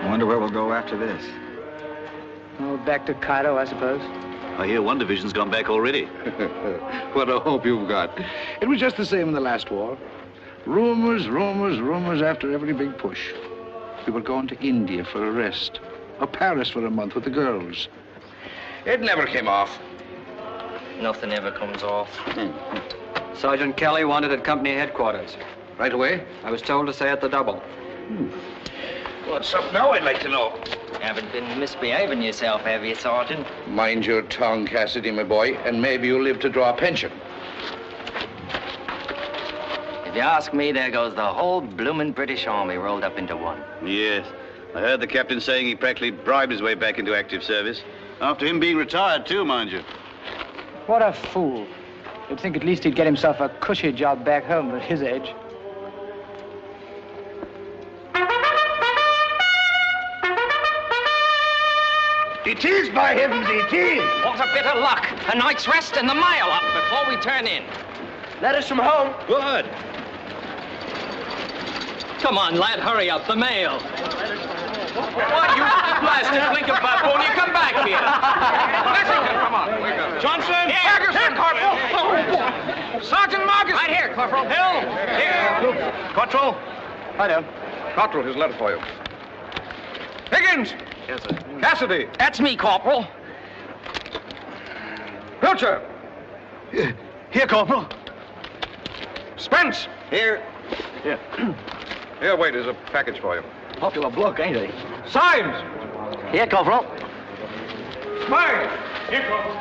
I wonder where we'll go after this. Oh, back to Cairo, I suppose. I hear one division's gone back already. What a hope you've got. It was just the same in the last war. Rumors, rumors, rumors after every big push. We were going to India for a rest, or Paris for a month with the girls. It never came off. Nothing ever comes off. Sergeant Kelly wanted at company headquarters. Right away? I was told to say at the double. What's up now, I'd like to know? Haven't been misbehaving yourself, have you, Sergeant? Mind your tongue, Cassidy, my boy, and maybe you'll live to draw a pension. If you ask me, there goes the whole bloomin' British Army rolled up into one. Yes. I heard the captain saying he practically bribed his way back into active service. After him being retired, too, mind you. What a fool. You'd think at least he'd get himself a cushy job back home at his age. It is, by heavens, it is! What a bit of luck. A night's rest and the mail up before we turn in. Letters from home. Good. Come on, lad, hurry up, the mail. What, you blasted blinking baboon, you come back here. Come on, wake up. Johnson! Ferguson, Corporal! Sergeant Marcus! Right here, Corporal. Hill! Here! Cottrell? I know. Cottrell, his letter for you. Higgins! Yes, sir. Cassidy! That's me, Corporal. Pilcher! Here, Corporal. Spence! Here. Here, wait, there's a package for you. Popular bloke, ain't he? Symes! Here, Corporal. Mine! Here, Corporal.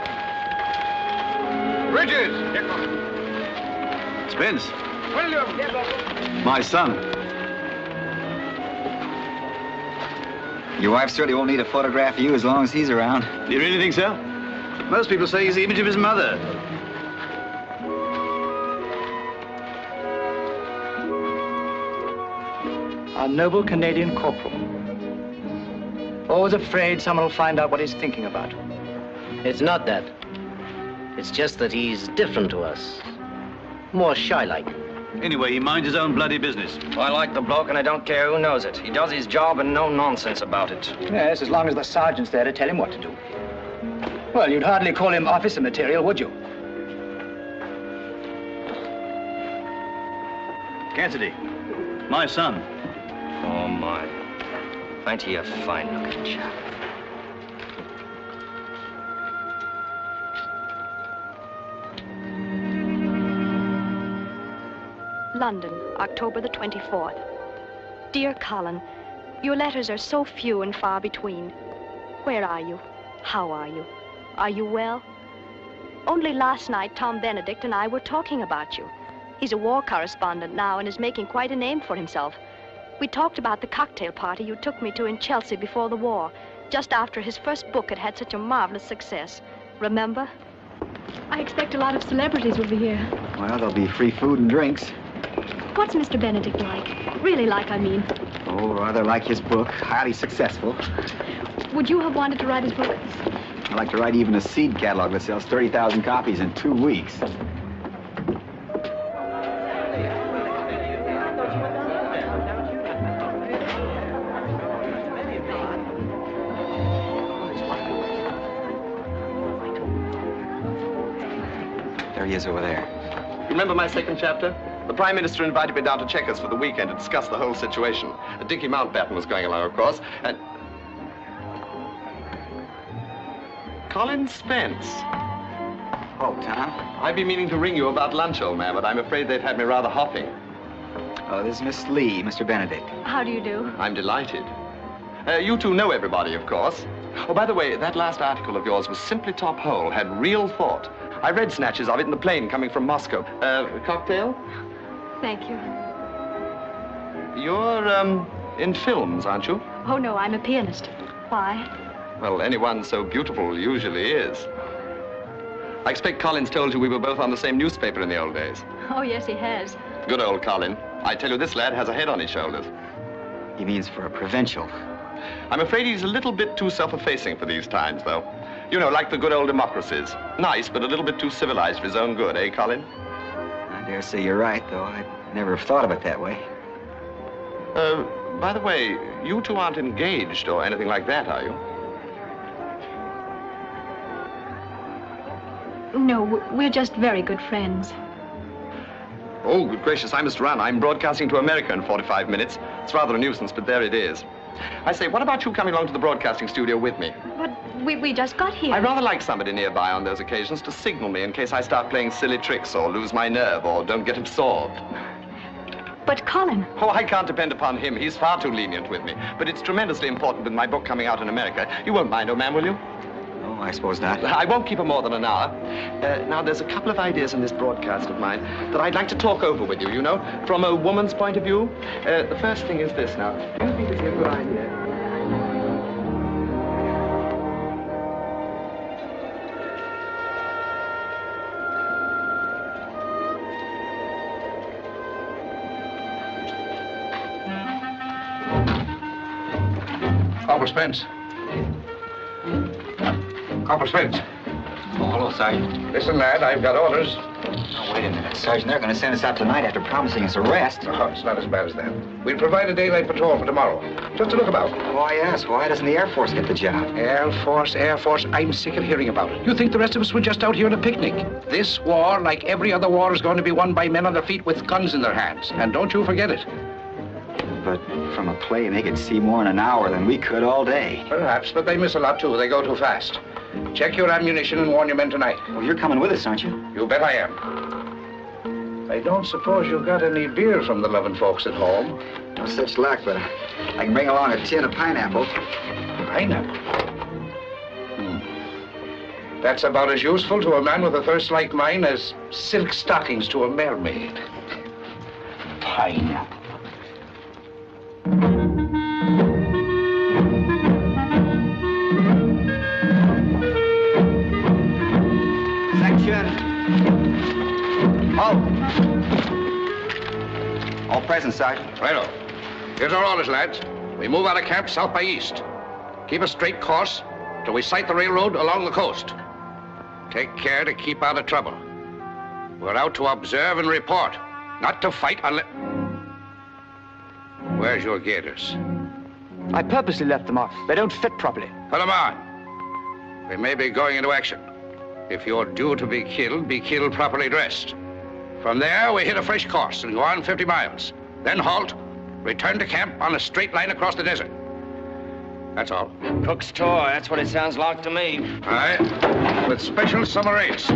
Bridges! Here, Corporal. Spence, William! my son. Your wife certainly won't need a photograph of you as long as he's around. Do you really think so? Most people say he's the image of his mother. Our noble Canadian corporal. Always afraid someone will find out what he's thinking about. It's not that. It's just that he's different to us. More shy-like. Anyway, he minds his own bloody business. I like the bloke, and I don't care who knows it. He does his job and no nonsense about it. Yes, as long as the sergeant's there to tell him what to do. Well, you'd hardly call him officer material, would you? Cassidy, my son. Oh, my. Ain't he a fine-looking chap? London, October the 24th. Dear Colin, your letters are so few and far between. Where are you? How are you? Are you well? Only last night, Tom Benedict and I were talking about you. He's a war correspondent now and is making quite a name for himself. We talked about the cocktail party you took me to in Chelsea before the war, just after his first book had had such a marvelous success. Remember? I expect a lot of celebrities will be here. Well, there'll be free food and drinks. What's Mr. Benedict like? Really like, I mean. Oh, rather like his book. Highly successful. Would you have wanted to write his book? I'd like to write even a seed catalog that sells 30,000 copies in 2 weeks. There he is over there. Remember my second chapter? The Prime Minister invited me down to Chequers for the weekend to discuss the whole situation. Dickie Mountbatten was going along, of course, and... Colin Spence. Oh, Tom. I've been meaning to ring you about lunch, old man, but I'm afraid they've had me rather hopping. Oh, this is Miss Lee, Mr. Benedict. How do you do? I'm delighted. You two know everybody, of course. Oh, by the way, that last article of yours was simply top hole, had real thought. I read snatches of it in the plane coming from Moscow. Cocktail? Thank you. You're, in films, aren't you? Oh, no, I'm a pianist. Why? Well, anyone so beautiful usually is. I expect Colin's told you we were both on the same newspaper in the old days. Oh, yes, he has. Good old Colin. I tell you, this lad has a head on his shoulders. He means for a provincial. I'm afraid he's a little bit too self-effacing for these times, though. You know, like the good old democracies. Nice, but a little bit too civilized for his own good, eh, Colin? I dare say you're right, though. I'd never have thought of it that way. By the way, you two aren't engaged or anything like that, are you? No, we're just very good friends. Oh, good gracious, I must run. I'm broadcasting to America in 45 minutes. It's rather a nuisance, but there it is. I say, what about you coming along to the broadcasting studio with me? But we just got here. I'd rather like somebody nearby on those occasions to signal me in case I start playing silly tricks or lose my nerve or don't get absorbed. But Colin... Oh, I can't depend upon him. He's far too lenient with me. But it's tremendously important with my book coming out in America. You won't mind, old man, will you? Oh, I suppose not. I won't keep her more than an hour. Now, there's a couple of ideas in this broadcast of mine that I'd like to talk over with you, you know, from a woman's point of view. The first thing is this now. Do you think it'd be a good idea? Corporal Spence. Corporal Spence. Oh, hello, Sergeant. Listen, lad, I've got orders. Oh, wait a minute, Sergeant. They're going to send us out tonight after promising us a rest. Oh, it's not as bad as that. We'll provide a daylight patrol for tomorrow. Just to look about. Why, yes. Why doesn't the Air Force get the job? Air Force. I'm sick of hearing about it. You think the rest of us were just out here on a picnic? This war, like every other war, is going to be won by men on their feet with guns in their hands. And don't you forget it. But from a play, they could see more in an hour than we could all day. Perhaps, but they miss a lot, too. They go too fast. Check your ammunition and warn your men tonight. Well, you're coming with us, aren't you? You bet I am. I don't suppose you've got any beer from the loving folks at home. No such luck, but I can bring along a tin of pineapple. Pineapple? That's about as useful to a man with a thirst like mine as silk stockings to a mermaid. Pineapple. All present, Sergeant. Righto. Here's our orders, lads. We move out of camp south by east. Keep a straight course till we sight the railroad along the coast. Take care to keep out of trouble. We're out to observe and report, not to fight unless... Where's your gaiters? I purposely left them off. They don't fit properly. Put them on. We may be going into action. If you're due to be killed properly dressed. From there, we hit a fresh course and go on 50 miles. Then halt, return to camp on a straight line across the desert. That's all. Cook's toy, that's what it sounds like to me. Aye, with special summer rates.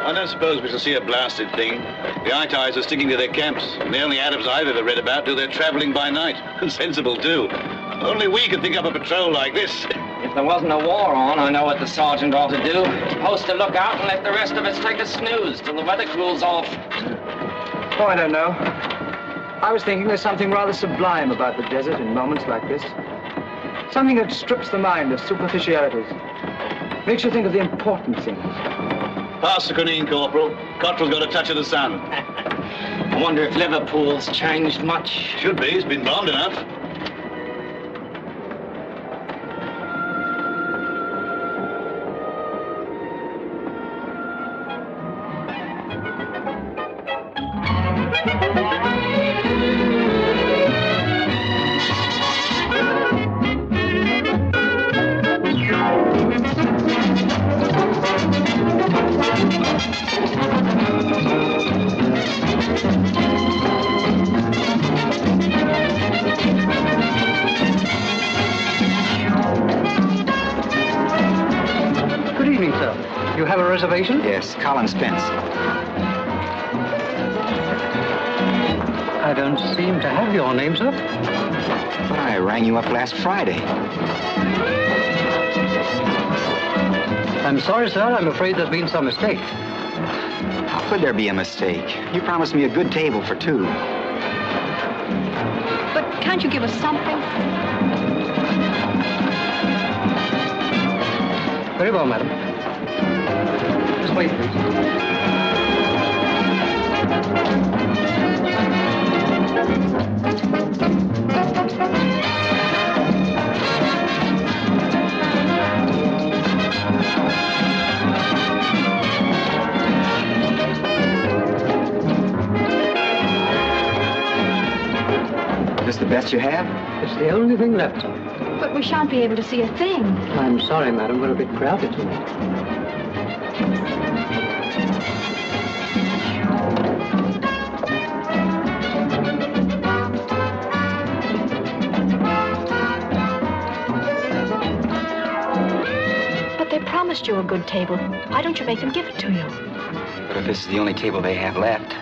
I don't suppose we shall see a blasted thing. The Itais are sticking to their camps, and the only Arabs I've ever read about do their traveling by night. Sensible, too. Only we could think up a patrol like this. If there wasn't a war on, I know what the sergeant ought to do. Post a lookout and let the rest of us take a snooze till the weather cools off. Oh, I don't know. I was thinking there's something rather sublime about the desert in moments like this. Something that strips the mind of superficialities. Makes you think of the important things. Pass the quinine, Corporal. Cottrell's got a touch of the sun. I wonder if Liverpool's changed much. Should be. It's been bombed enough. Reservation? Yes, Colin Spence. I don't seem to have your name, sir. But I rang you up last Friday. I'm sorry, sir. I'm afraid there's been some mistake. How could there be a mistake? You promised me a good table for two. But can't you give us something? Very well, madam. Just wait, please. best you have? It's the only thing left, sir. But we shan't be able to see a thing. I'm sorry, madam. We're a bit crowded tonight. But they promised you a good table. Why don't you make them give it to you? But if this is the only table they have left...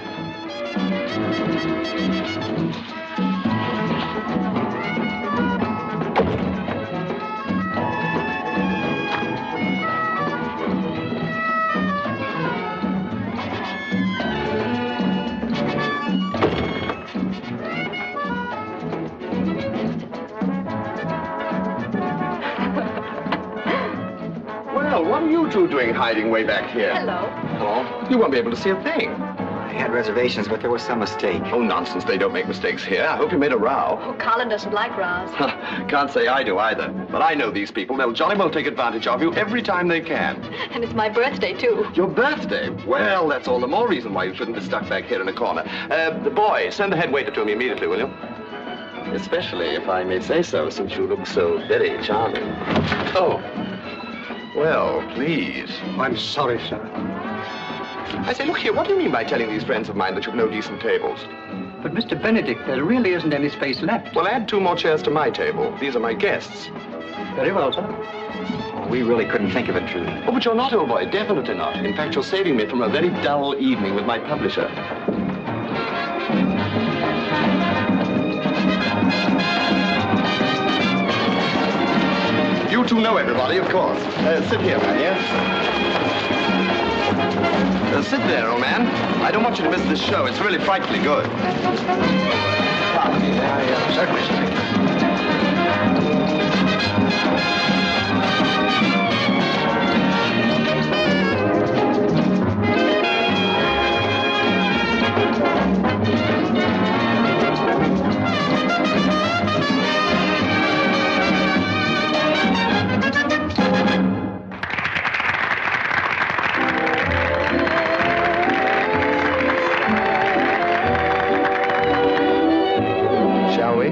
Well, what are you two doing hiding way back here? Hello. Hello? You won't be able to see a thing. I had reservations, but there was some mistake. Oh, nonsense. They don't make mistakes here. I hope you made a row. Oh, Colin doesn't like rows. Can't say I do either. But I know these people. They'll jolly well take advantage of you every time they can. And it's my birthday, too. Your birthday? Well, that's all the more reason why you shouldn't be stuck back here in a corner. The boy, send the head waiter to me immediately, will you? Especially, if I may say so, since you look so very charming. Oh. Well, please. I'm sorry, sir. I say, look here, what do you mean by telling these friends of mine that you've no decent tables? But, Mr. Benedict, there really isn't any space left. Well, add 2 more chairs to my table. These are my guests. Very well, sir. Oh, we really couldn't think of it, Trudy. Oh, but you're not, old boy. Definitely not. In fact, you're saving me from a very dull evening with my publisher. You two know everybody, of course. Sit here, man, sit there, old man. I don't want you to miss this show. It's really frightfully good. Certainly, Shall we?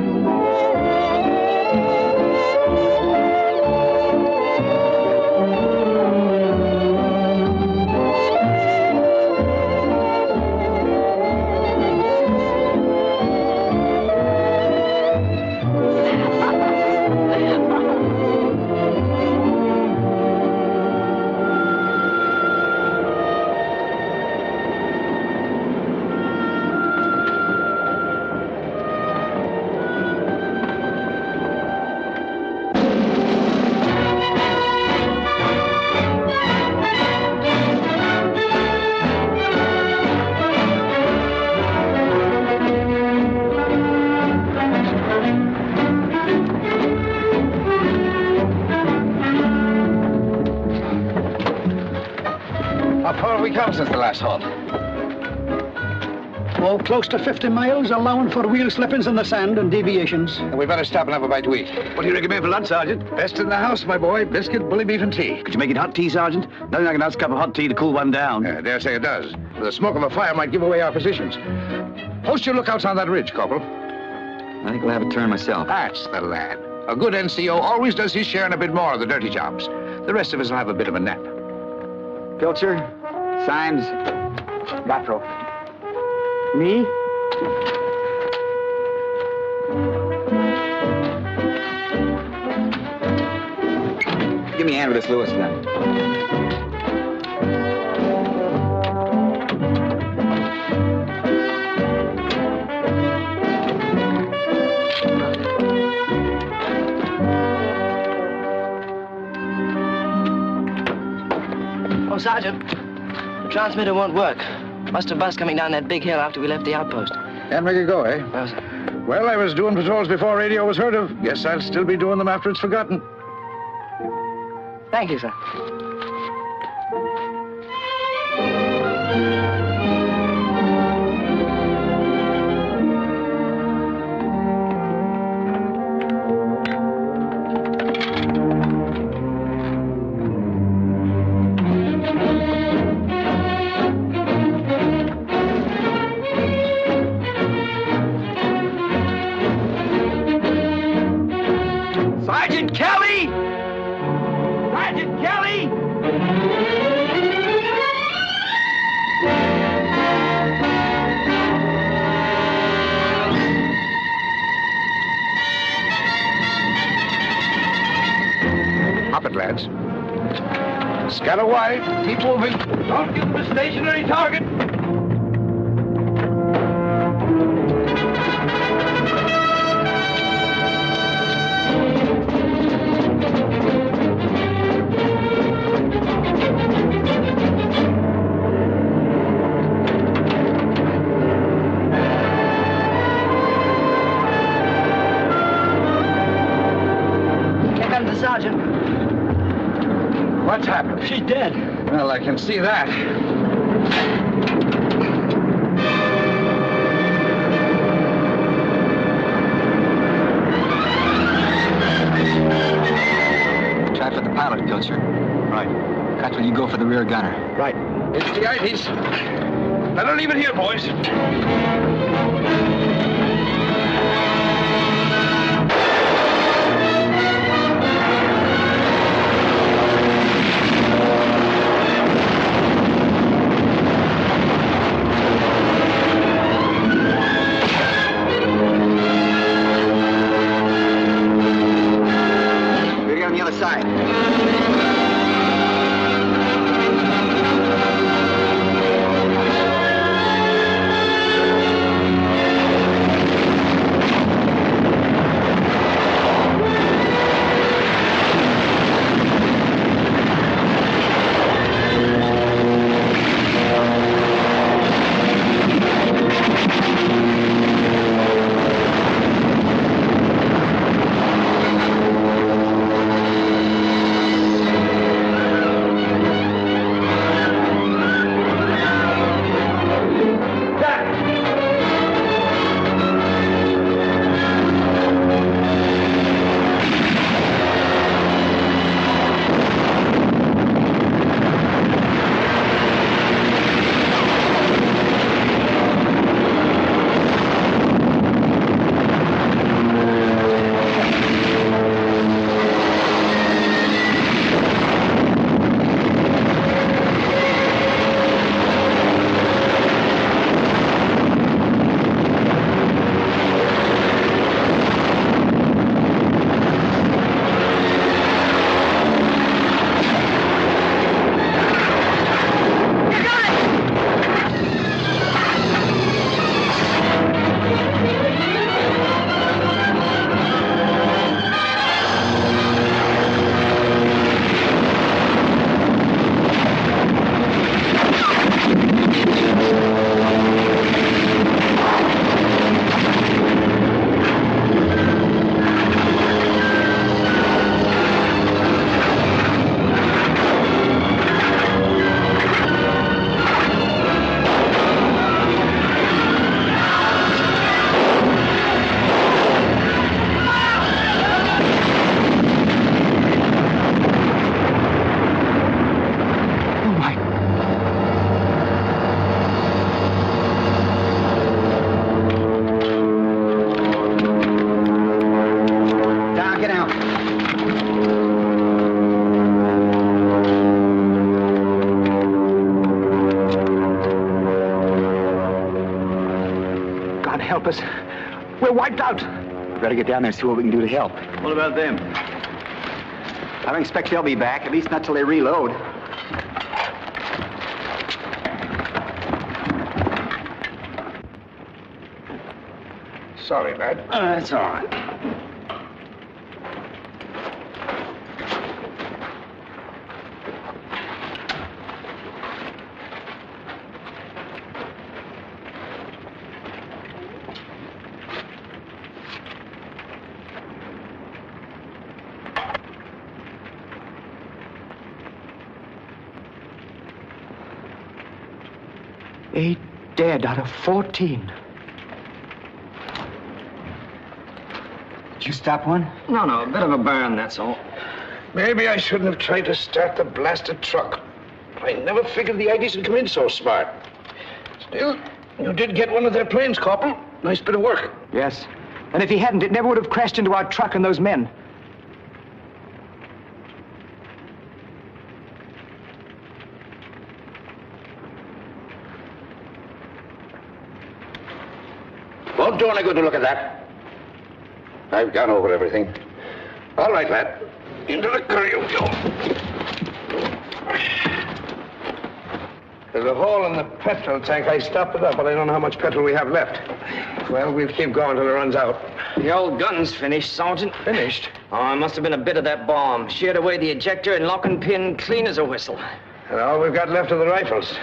How far have we come since the last halt? Oh, close to 50 miles, allowing for wheel slippings in the sand and deviations. And we better stop and have a bite to eat. What do you recommend for lunch, Sergeant? Best in the house, my boy. Biscuit, bully beef, and tea. Could you make it hot tea, Sergeant? Nothing like a nice cup of hot tea to cool one down. I dare say it does. The smoke of a fire might give away our positions. Post your lookouts on that ridge, Corporal. I think I'll have a turn myself. That's the lad. A good NCO always does his share and a bit more of the dirty jobs. The rest of us will have a bit of a nap. Pilcher, Symes, Gattro. Me? Give me a hand with this Lewis gun. Oh, Sergeant, the transmitter won't work. Must have bust coming down that big hill after we left the outpost. Can't make it go, eh? Well, sir. Well, I was doing patrols before radio was heard of. Guess I'll still be doing them after it's forgotten. Thank you, sir. Sergeant Kelly! Up it, lads. Scatter wide. Keep moving. Don't give them a stationary target. Here comes the sergeant. What's happened? She's dead. Well, I can see that. Try for the pilot pilcher. Right. Cutler, you go for the rear gunner. Right. It's the itis. Better leave it here, boys. We're on the other side. help us. We're wiped out. We better get down there and see what we can do to help. What about them? I don't expect they'll be back, at least not till they reload. Sorry, lad. That's all right. Eight dead out of 14. Did you stop one? No, a bit of a burn, that's all. Maybe I shouldn't have tried to start the blasted truck. I never figured the IDs would come in so smart. Still, you did get one of their planes, Corporal. Nice bit of work. Yes. And if he hadn't, it never would have crashed into our truck and those men. Won't do any good to look at that. I've gone over everything. All right, lad. Into the curry you go. There's a hole in the petrol tank. I stopped it up, but I don't know how much petrol we have left. Well, we'll keep going till it runs out. The old gun's finished, Sergeant. Finished? Oh, it must have been a bit of that bomb. Sheared away the ejector and lock and pin clean as a whistle. And all we've got left are the rifles.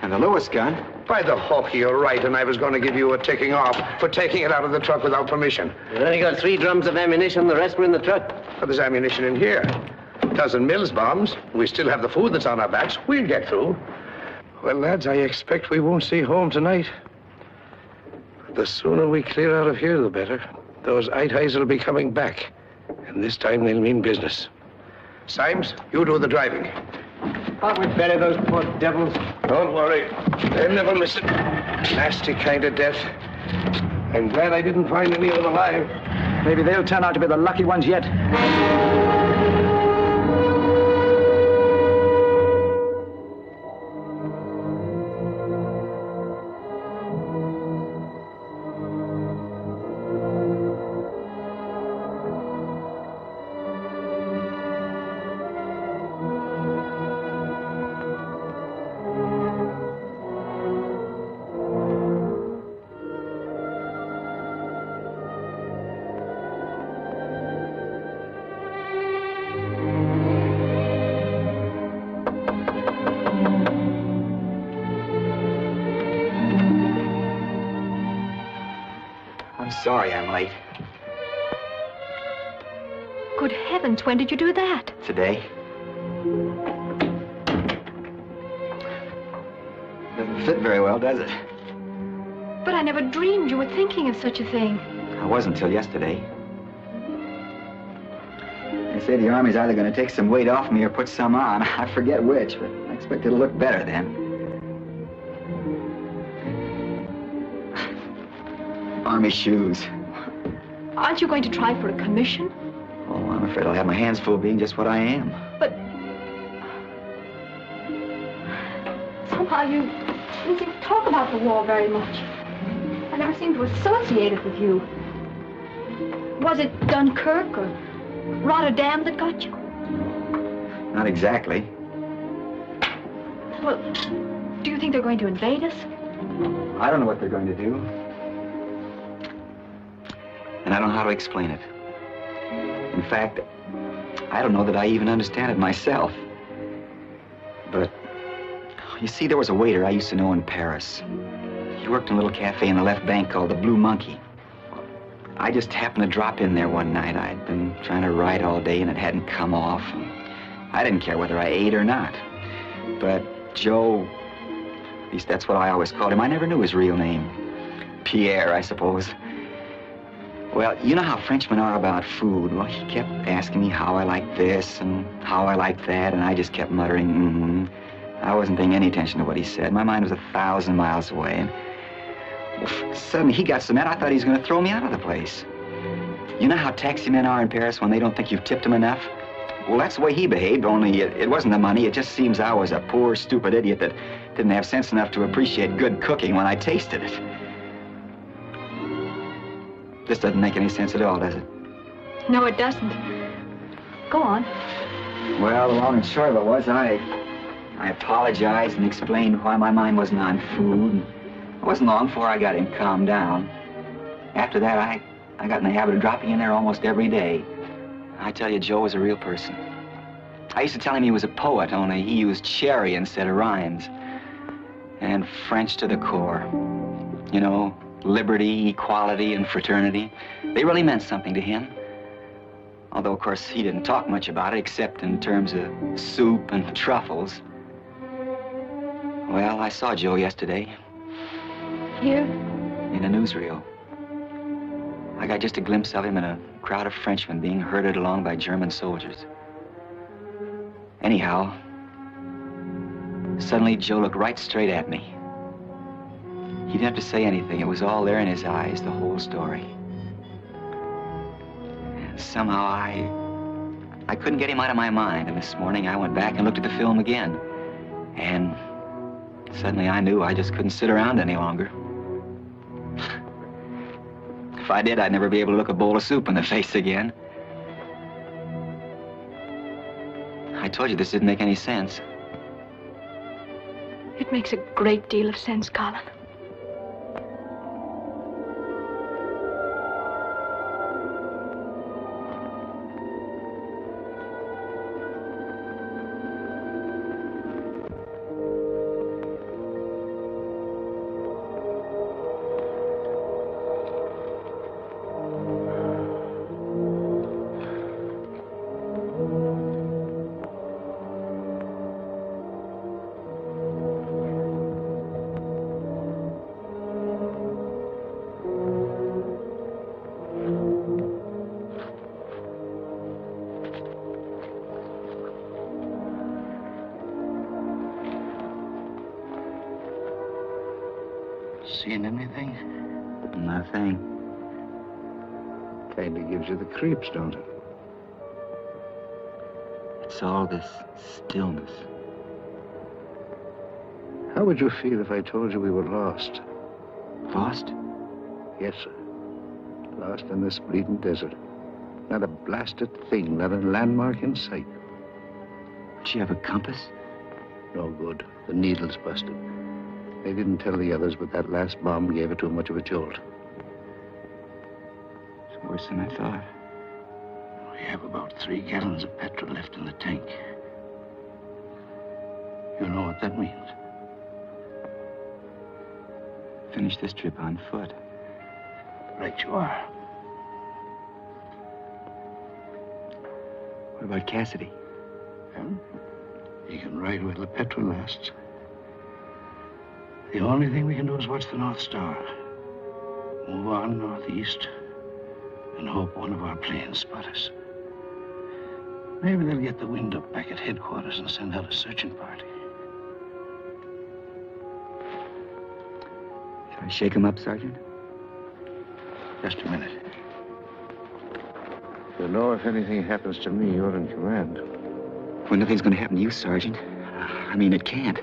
And the Lewis gun. By the hook, you're right, and I was going to give you a ticking off for taking it out of the truck without permission. We've only got 3 drums of ammunition. The rest were in the truck. But there's ammunition in here. A dozen Mills bombs. We still have the food that's on our backs. We'll get through. Well, lads, I expect we won't see home tonight. The sooner we clear out of here, the better. Those Itais will be coming back. And this time they'll mean business. Symes, you do the driving. Can't we bury those poor devils? Don't worry. They'll never miss it. Nasty kind of death. I'm glad I didn't find any of them alive. Maybe they'll turn out to be the lucky ones yet. Sorry I'm late. Good heavens, when did you do that? Today. Doesn't fit very well, does it? But I never dreamed you were thinking of such a thing. I wasn't until yesterday. They say the Army's either going to take some weight off me or put some on. I forget which, but I expect it'll look better then. Army shoes. Aren't you going to try for a commission? Oh, I'm afraid I'll have my hands full being just what I am. But somehow you didn't seem to talk about the war very much. I never seemed to associate it with you. Was it Dunkirk or Rotterdam that got you? Not exactly. Well, do you think they're going to invade us? I don't know what they're going to do. And I don't know how to explain it. In fact, I don't know that I even understand it myself. But, you see, there was a waiter I used to know in Paris. He worked in a little cafe in the left bank called the Blue Monkey. I just happened to drop in there one night. I'd been trying to write all day and it hadn't come off. I didn't care whether I ate or not. But Joe, at least that's what I always called him. I never knew his real name. Pierre, I suppose. Well, you know how Frenchmen are about food. Well, he kept asking me how I liked this and how I liked that, and I just kept muttering, mm-hmm. I wasn't paying any attention to what he said. My mind was 1,000 miles away, and well, suddenly he got so mad I thought he was going to throw me out of the place. You know how taxi men are in Paris when they don't think you've tipped them enough? Well, that's the way he behaved, only it wasn't the money. It just seems I was a poor, stupid idiot that didn't have sense enough to appreciate good cooking when I tasted it. This doesn't make any sense at all, does it? No, it doesn't. Go on. Well, the long and short of it was I apologized and explained why my mind wasn't on food. It wasn't long before I got him calmed down. After that, I got in the habit of dropping in there almost every day. I tell you, Joe was a real person. I used to tell him he was a poet, only he used cherry instead of rhymes. And French to the core. You know, liberty, equality, and fraternity. They really meant something to him. Although, of course, he didn't talk much about it, except in terms of soup and truffles. Well, I saw Joe yesterday. Here? In a newsreel. I got just a glimpse of him in a crowd of Frenchmen being herded along by German soldiers. Anyhow, suddenly Joe looked right straight at me. He didn't have to say anything. It was all there in his eyes, the whole story. And somehow I couldn't get him out of my mind. And this morning I went back and looked at the film again. And suddenly I knew I just couldn't sit around any longer. If I did, I'd never be able to look a bowl of soup in the face again. I told you this didn't make any sense. It makes a great deal of sense, Colin. Seen anything? Nothing. Kinda gives you the creeps, don't it? It's all this stillness. How would you feel if I told you we were lost? Lost? Yes, sir. Lost in this bleeding desert. Not a blasted thing, not a landmark in sight. Did you have a compass? No good. The needle's busted. They didn't tell the others, but that last bomb gave it too much of a jolt. It's worse than I thought. We have about 3 gallons of petrol left in the tank. You know what that means? Finish this trip on foot. Right you are. What about Cassidy? Well, he can ride while the petrol lasts. The only thing we can do is watch the North Star. Move on northeast and hope one of our planes spot us. Maybe they'll get the wind up back at headquarters and send out a searching party. Shall I shake him up, Sergeant? Just a minute. You know, if anything happens to me, you're in command. Well, nothing's going to happen to you, Sergeant. I mean, it can't.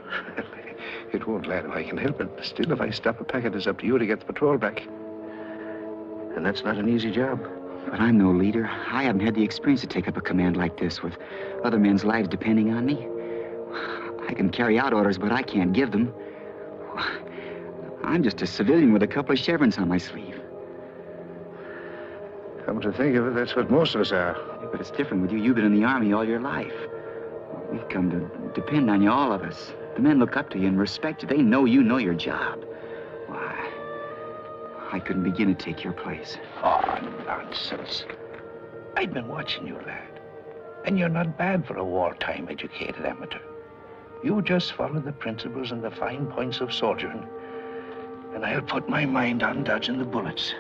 It won't, lad, if I can help it. Still, if I stop a packet, it's up to you to get the patrol back. And that's not an easy job. But I'm no leader. I haven't had the experience to take up a command like this with other men's lives depending on me. I can carry out orders, but I can't give them. I'm just a civilian with a couple of chevrons on my sleeve. Come to think of it, that's what most of us are. But it's different with you. You've been in the Army all your life. We've come to depend on you, all of us. The men look up to you and respect you. They know you know your job. Why, I couldn't begin to take your place. Oh, nonsense. I've been watching you, lad. And you're not bad for a wartime educated amateur. You just follow the principles and the fine points of soldiering, and I'll put my mind on dodging the bullets.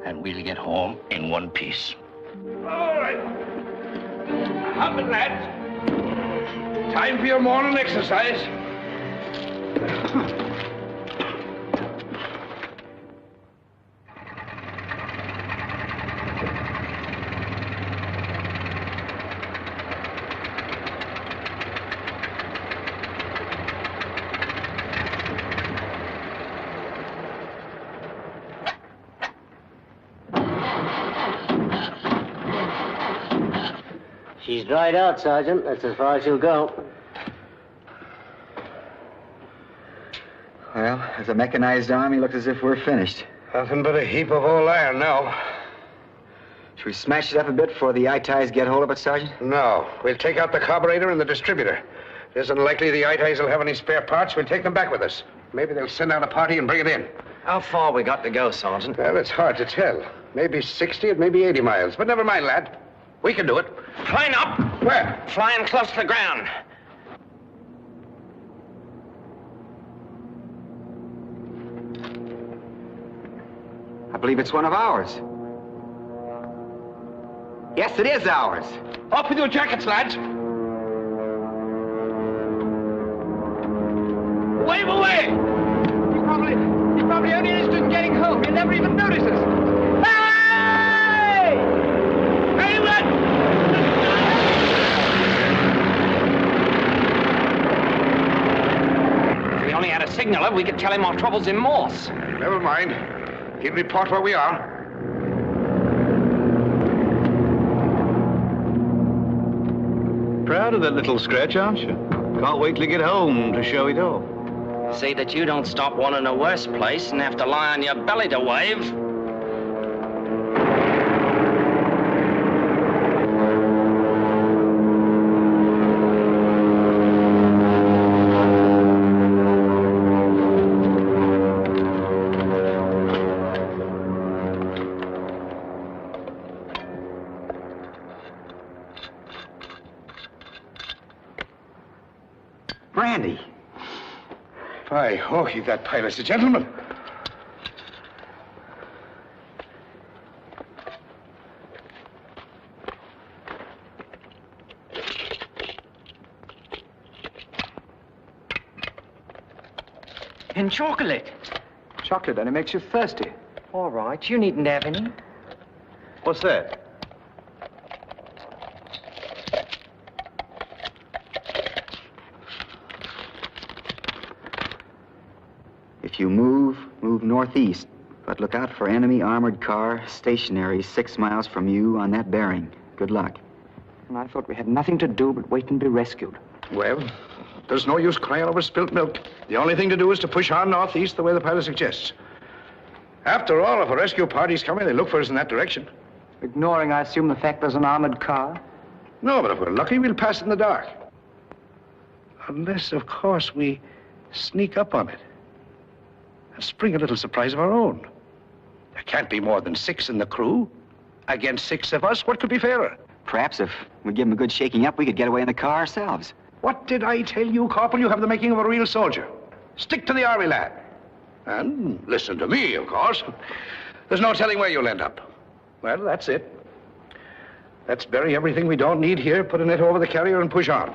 And we'll get home in one piece. All right. Hop it, lads. Time for your morning exercise. She's dried out, Sergeant. That's as far as she'll go. Well, as a mechanized army, looks as if we're finished. Nothing but a heap of old iron now. Should we smash it up a bit before the ITIs get hold of it, Sergeant? No. We'll take out the carburetor and the distributor. It isn't likely the ITIs will have any spare parts. We'll take them back with us. Maybe they'll send out a party and bring it in. How far we got to go, Sergeant? Well, it's hard to tell. Maybe 60, it may be 80 miles. But never mind, lad. We can do it. Line up! Where? Flying close to the ground. I believe it's one of ours. Yes, it is ours. Off with your jackets, lads. Wave away! He probably only interested in getting home. He'll never even notice us. Hey! Hey, what? If we only had a signaler, we could tell him our troubles in Morse. Never mind. He'll report where we are. Proud of that little scratch, aren't you? Can't wait till you get home to show it off. See that you don't stop one in a worse place and have to lie on your belly to wave. Brandy. By Hawkey, that pilot's a gentleman. In chocolate. Chocolate only makes you thirsty. All right, you needn't have any. What's that? If you move northeast, but look out for enemy armored car stationary 6 miles from you on that bearing. Good luck. And I thought we had nothing to do but wait and be rescued. Well, there's no use crying over spilt milk. The only thing to do is to push on northeast the way the pilot suggests. After all, if a rescue party's coming, they look for us in that direction. Ignoring, I assume, the fact there's an armored car? No, but if we're lucky, we'll pass it in the dark. Unless, of course, we sneak up on it. And spring a little surprise of our own. There can't be more than 6 in the crew. Against 6 of us, what could be fairer? Perhaps if we give them a good shaking up, we could get away in the car ourselves. What did I tell you, Corporal? You have the making of a real soldier. Stick to the army, lad. And listen to me, of course. There's no telling where you'll end up. Well, that's it. Let's bury everything we don't need here, put a net over the carrier, and push on.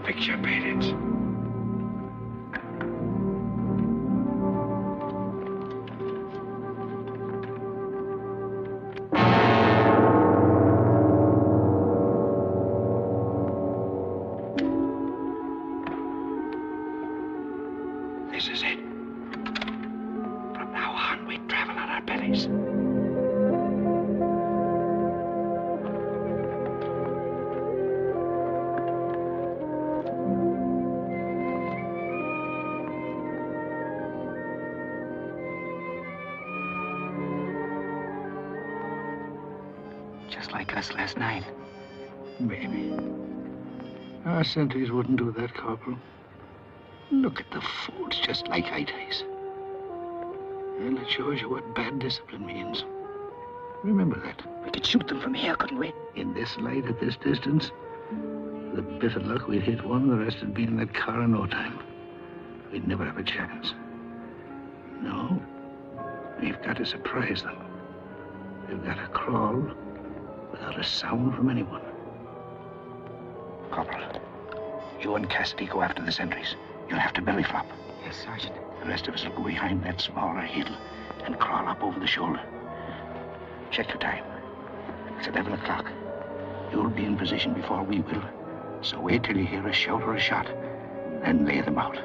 Picture painted. This is it. From now on, we travel on our bellies. Just like us last night. Maybe. Our sentries wouldn't do that, Corporal. Look at the fools, just like high-ties. Well, it shows you what bad discipline means. Remember that. We could shoot them from here, couldn't we? In this light, at this distance, with a bit of luck, we'd hit one, the rest would be in that car in no time. We'd never have a chance. No. We've got to surprise them. We've got to crawl without a sound from anyone. Corporal, you and Cassidy go after the sentries. You'll have to belly flop. Yes, Sergeant. The rest of us will go behind that smaller hill and crawl up over the shoulder. Check your time. It's 11 o'clock. You'll be in position before we will. So wait till you hear a shout or a shot, then lay them out.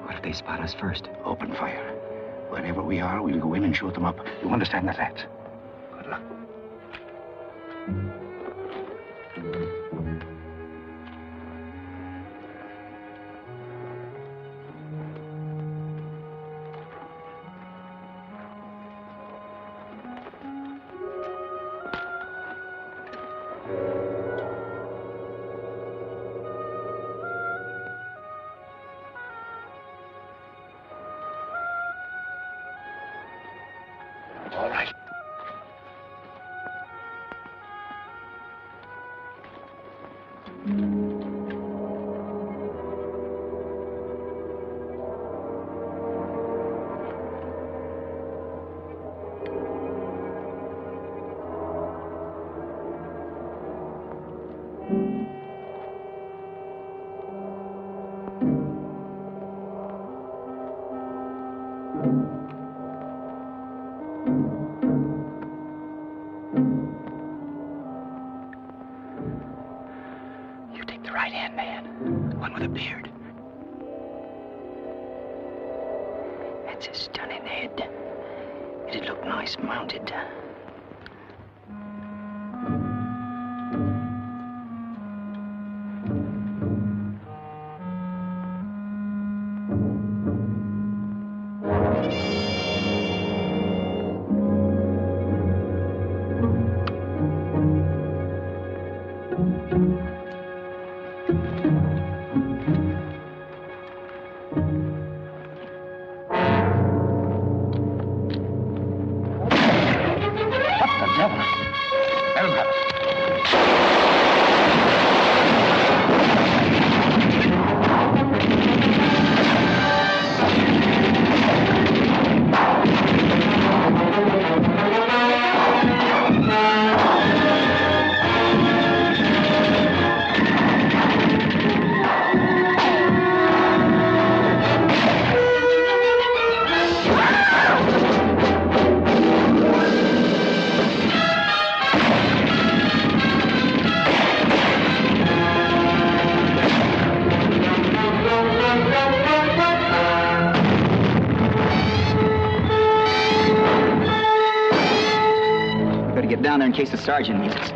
What if they spot us first? Open fire. Wherever we are, we'll go in and shoot them up. You understand that, lads? Good luck. All right. That's a stunning head. It'd look nice mounted. Down there in case the sergeant needs us.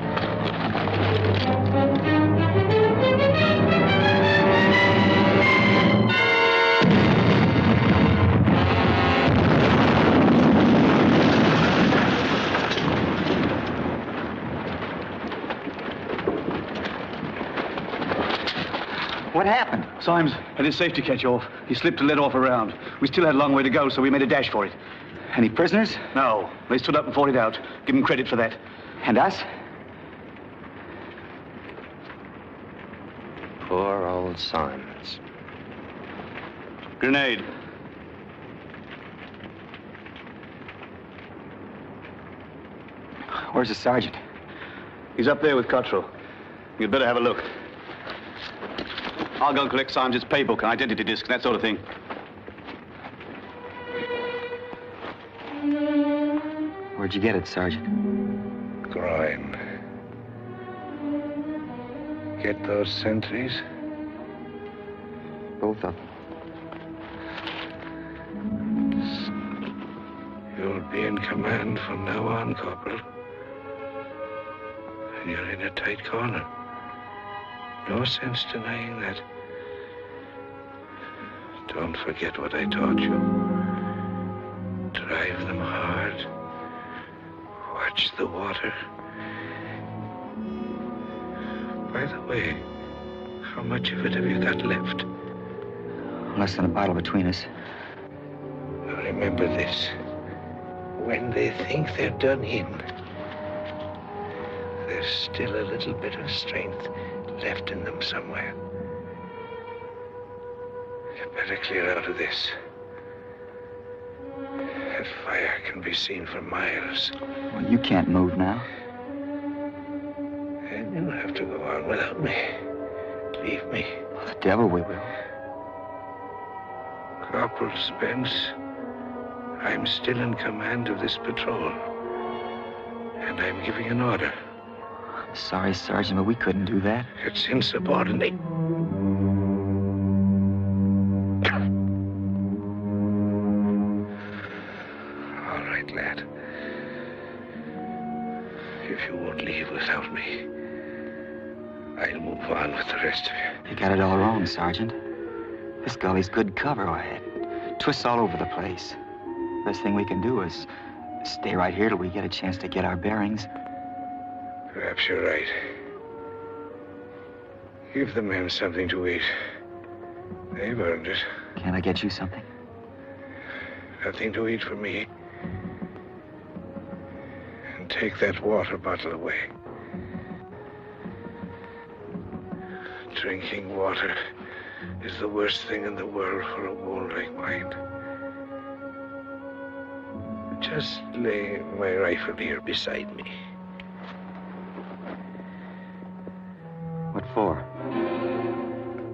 What happened? Symes had his safety catch off. He slipped and let off a round. We still had a long way to go, so we made a dash for it. Any prisoners? No. They stood up and fought it out. Give them credit for that. And us? Poor old Symes. Grenade. Where's the sergeant? He's up there with Cottrell. You'd better have a look. I'll go and collect Symes' paybook and identity disc, that sort of thing. Where'd you get it, Sergeant? Groin. Get those sentries? Both of them. You'll be in command from now on, Corporal. And you're in a tight corner. No sense denying that. Don't forget what I taught you. Drive them hard. Watch the water. By the way, how much of it have you got left? Less than a bottle between us. Now remember this. When they think they're done in, there's still a little bit of strength left in them somewhere. You better clear out of this. That fire can be seen for miles. Well, you can't move now. And you'll have to go on without me. Leave me. Well, the devil we will. Corporal Spence, I'm still in command of this patrol. And I'm giving an order. I'm sorry, Sergeant, but we couldn't do that. It's insubordinate. All right, lad. If you won't leave without me, I'll move on with the rest of you. You got it all wrong, Sergeant. This gully's good cover ahead. Twists all over the place. Best thing we can do is stay right here till we get a chance to get our bearings. Perhaps you're right. Give the men something to eat. They've earned it. Can I get you something? Nothing to eat for me. And take that water bottle away. Drinking water is the worst thing in the world for a wound like mine. Just lay my rifle here beside me. What for?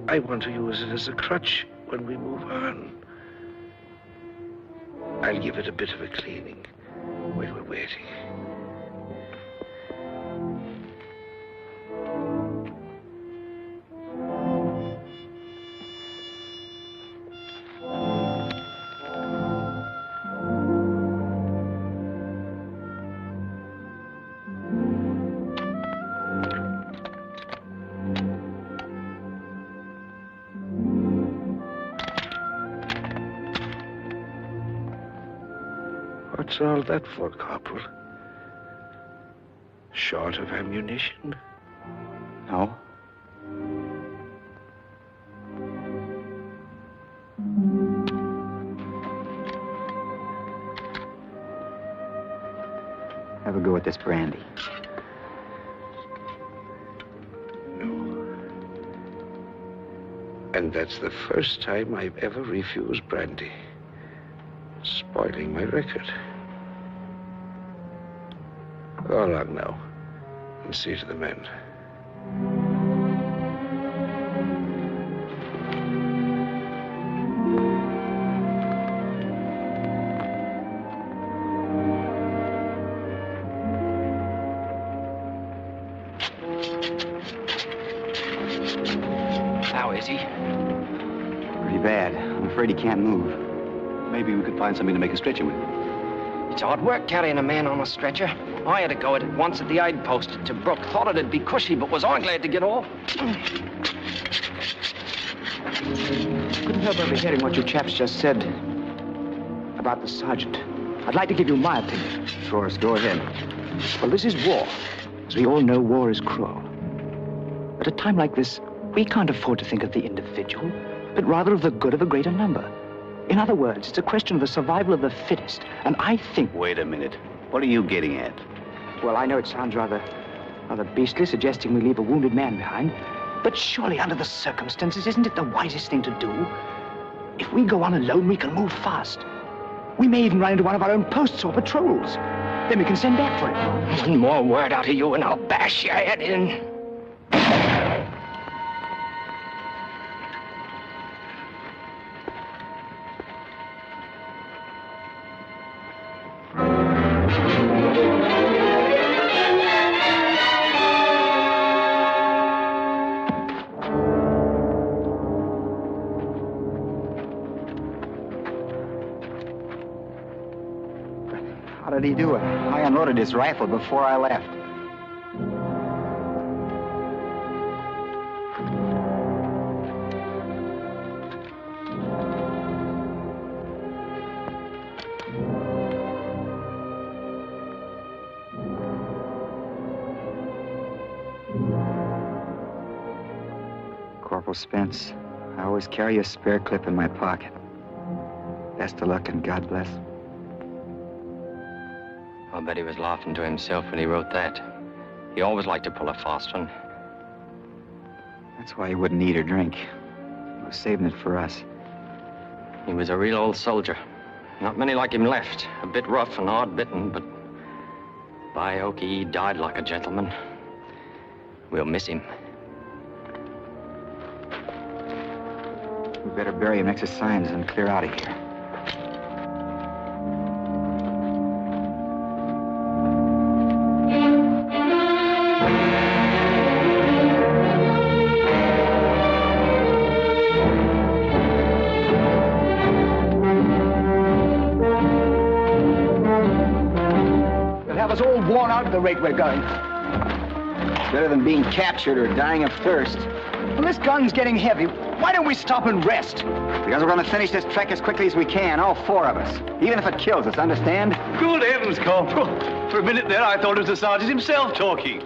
I want to use it as a crutch when we move on. I'll give it a bit of a cleaning while we're waiting. What's all that for, Corporal? Short of ammunition? No. Have a go at this brandy. And that's the first time I've ever refused brandy. Spoiling my record. Go along now and see to the men. How is he? Pretty bad. I'm afraid he can't move. Maybe we could find something to make a stretcher with. It's hard work carrying a man on a stretcher. I had to go at it once at the aid post to Brook. Thought it'd be cushy, but was I glad to get off. Couldn't help overhearing what you chaps just said about the sergeant. I'd like to give you my opinion. Of course, go ahead. Well, this is war. As we all know, war is cruel. At a time like this, we can't afford to think of the individual, but rather of the good of a greater number. In other words, it's a question of the survival of the fittest, and I think... Wait a minute. What are you getting at? Well, I know it sounds rather beastly, suggesting we leave a wounded man behind, but surely under the circumstances, isn't it the wisest thing to do? If we go on alone, we can move fast. We may even run into one of our own posts or patrols. Then we can send back for it. One more word out of you and I'll bash your head in. How did he do it? I unloaded his rifle before I left. Corporal Spence, I always carry a spare clip in my pocket. Best of luck and God bless. I bet he was laughing to himself when he wrote that. He always liked to pull a fast one. That's why he wouldn't eat or drink. He was saving it for us. He was a real old soldier. Not many like him left. A bit rough and hard-bitten, but by Oki, he died like a gentleman. We'll miss him. We better bury him next to signs and clear out of here. At the rate we're going. Better than being captured or dying of thirst. Well, this gun's getting heavy. Why don't we stop and rest? Because we're going to finish this trek as quickly as we can, all four of us. Even if it kills us, understand? Good heavens, Corporal. For a minute there, I thought it was the sergeant himself talking.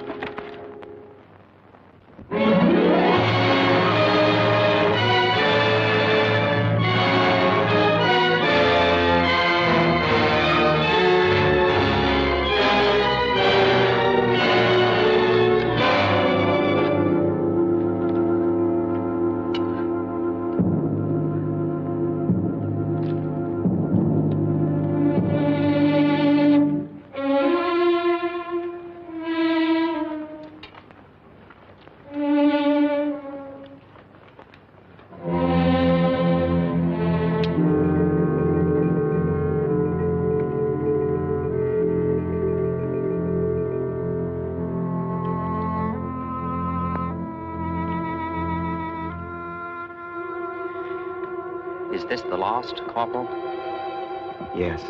Is this the last, Corporal? Yes.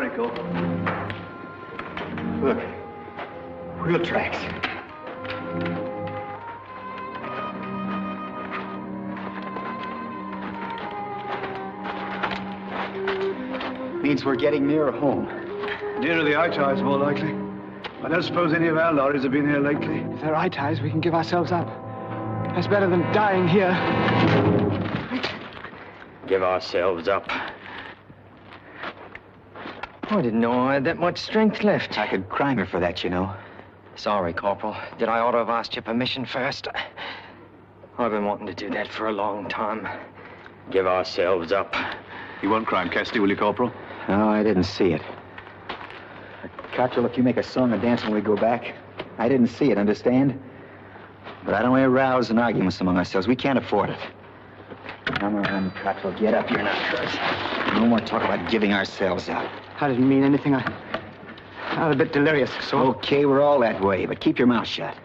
Rico. Look. Wheel tracks. Means we're getting nearer home. Nearer the eye ties, more likely. I don't suppose any of our lorries have been here lately. If there are eye ties, we can give ourselves up. That's better than dying here. Give ourselves up. I didn't know I had that much strength left. I could crime her for that, you know. Sorry, Corporal. Did I ought to have asked your permission first? I've been wanting to do that for a long time. Give ourselves up. You won't crime Cassidy, will you, Corporal? No, I didn't see it. Cottrell, if you make a song or dance when we go back, I didn't see it, understand? But I don't want to rouse an arguments among ourselves. We can't afford it. Come on, Cottrell, get up here now, cuz. No more talk about giving ourselves up. I didn't mean anything. I'm a bit delirious, so... Okay, we're all that way, but keep your mouth shut.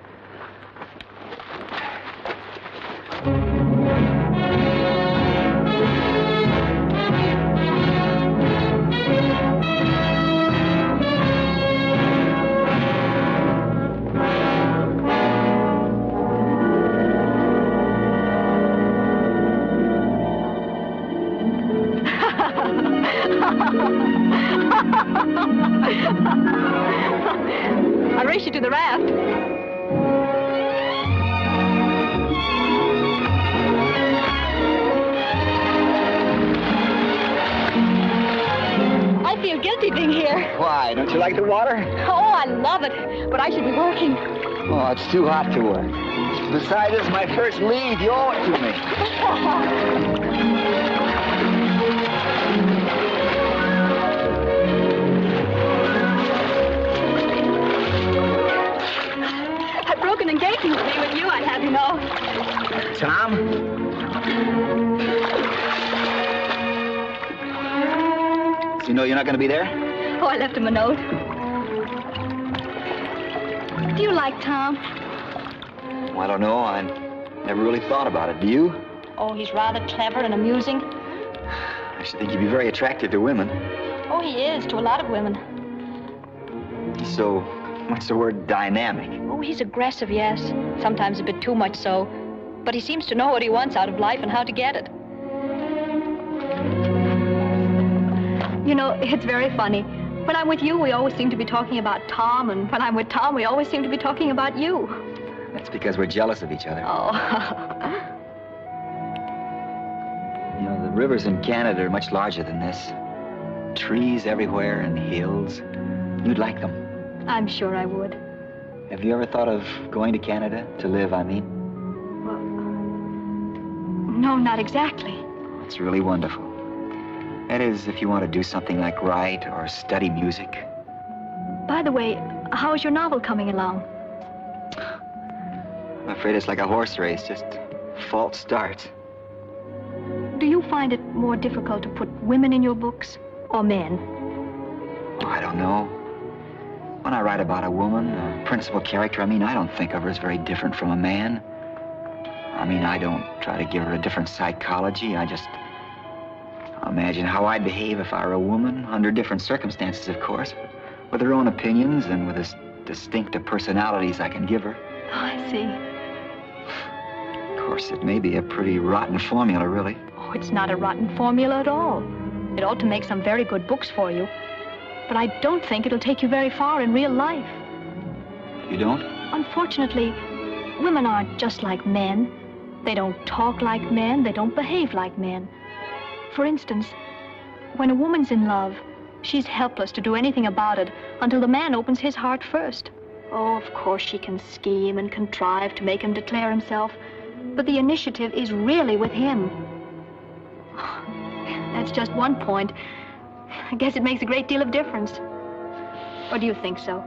I'll race you to the raft. I feel guilty being here. Why? Don't you like the water? Oh, I love it. But I should be working. Oh, it's too hot to work. Besides, this is my first leave. You owe it to me. Broken engagement with me with you, I'd have you know. Tom? So you know you're not going to be there? Oh, I left him a note. Do you like Tom? Well, I don't know. I never really thought about it. Do you? Oh, he's rather clever and amusing. I should think he'd be very attractive to women. Oh, he is, to a lot of women. So, what's the word dynamic? Oh, he's aggressive, yes. Sometimes a bit too much so. But he seems to know what he wants out of life and how to get it. You know, it's very funny. When I'm with you, we always seem to be talking about Tom, and when I'm with Tom, we always seem to be talking about you. That's because we're jealous of each other. Oh. You know, the rivers in Canada are much larger than this. Trees everywhere and hills. You'd like them. I'm sure I would. Have you ever thought of going to Canada to live, I mean? Well, no, not exactly. It's really wonderful. That is, if you want to do something like write or study music. By the way, how is your novel coming along? I'm afraid it's like a horse race, just false starts. Do you find it more difficult to put women in your books or men? Oh, I don't know. When I write about a woman, a principal character, I don't think of her as very different from a man. I don't try to give her a different psychology. I just imagine how I'd behave if I were a woman, under different circumstances, of course, but with her own opinions and with as distinctive personalities I can give her. Oh, I see. Of course, it may be a pretty rotten formula, really. Oh, it's not a rotten formula at all. It ought to make some very good books for you. But I don't think it'll take you very far in real life. You don't? Unfortunately, women aren't just like men. They don't talk like men. They don't behave like men. For instance, when a woman's in love, she's helpless to do anything about it until the man opens his heart first. Oh, of course she can scheme and contrive to make him declare himself, but the initiative is really with him. That's just one point. I guess it makes a great deal of difference. Or do you think so?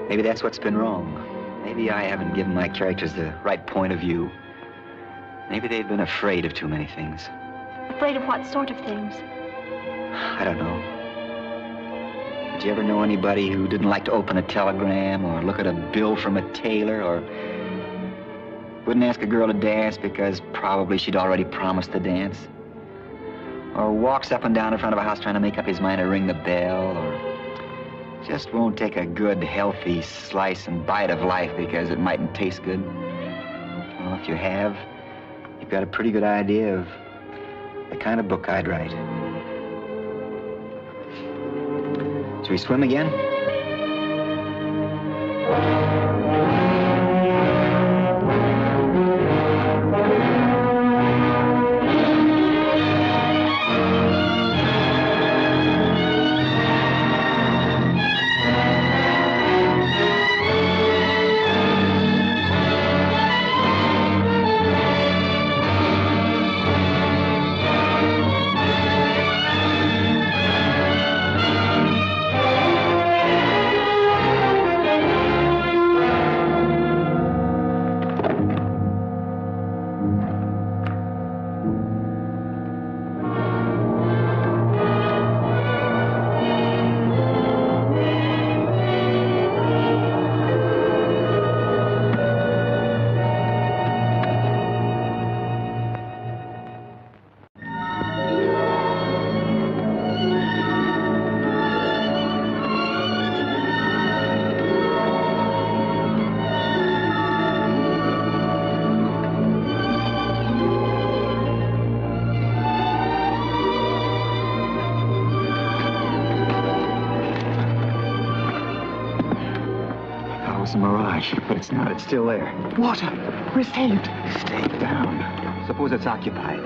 Maybe that's what's been wrong. Maybe I haven't given my characters the right point of view. Maybe they've been afraid of too many things. Afraid of what sort of things? I don't know. Did you ever know anybody who didn't like to open a telegram or look at a bill from a tailor or wouldn't ask a girl to dance because probably she'd already promised to dance? or walks up and down in front of a house trying to make up his mind to ring the bell, or just won't take a good, healthy slice and bite of life because it mightn't taste good? Well, if you have, you've got a pretty good idea of the kind of book I'd write. Shall we swim again? But it's not. It's still there. Water. We're saved. Stay down. Suppose it's occupied.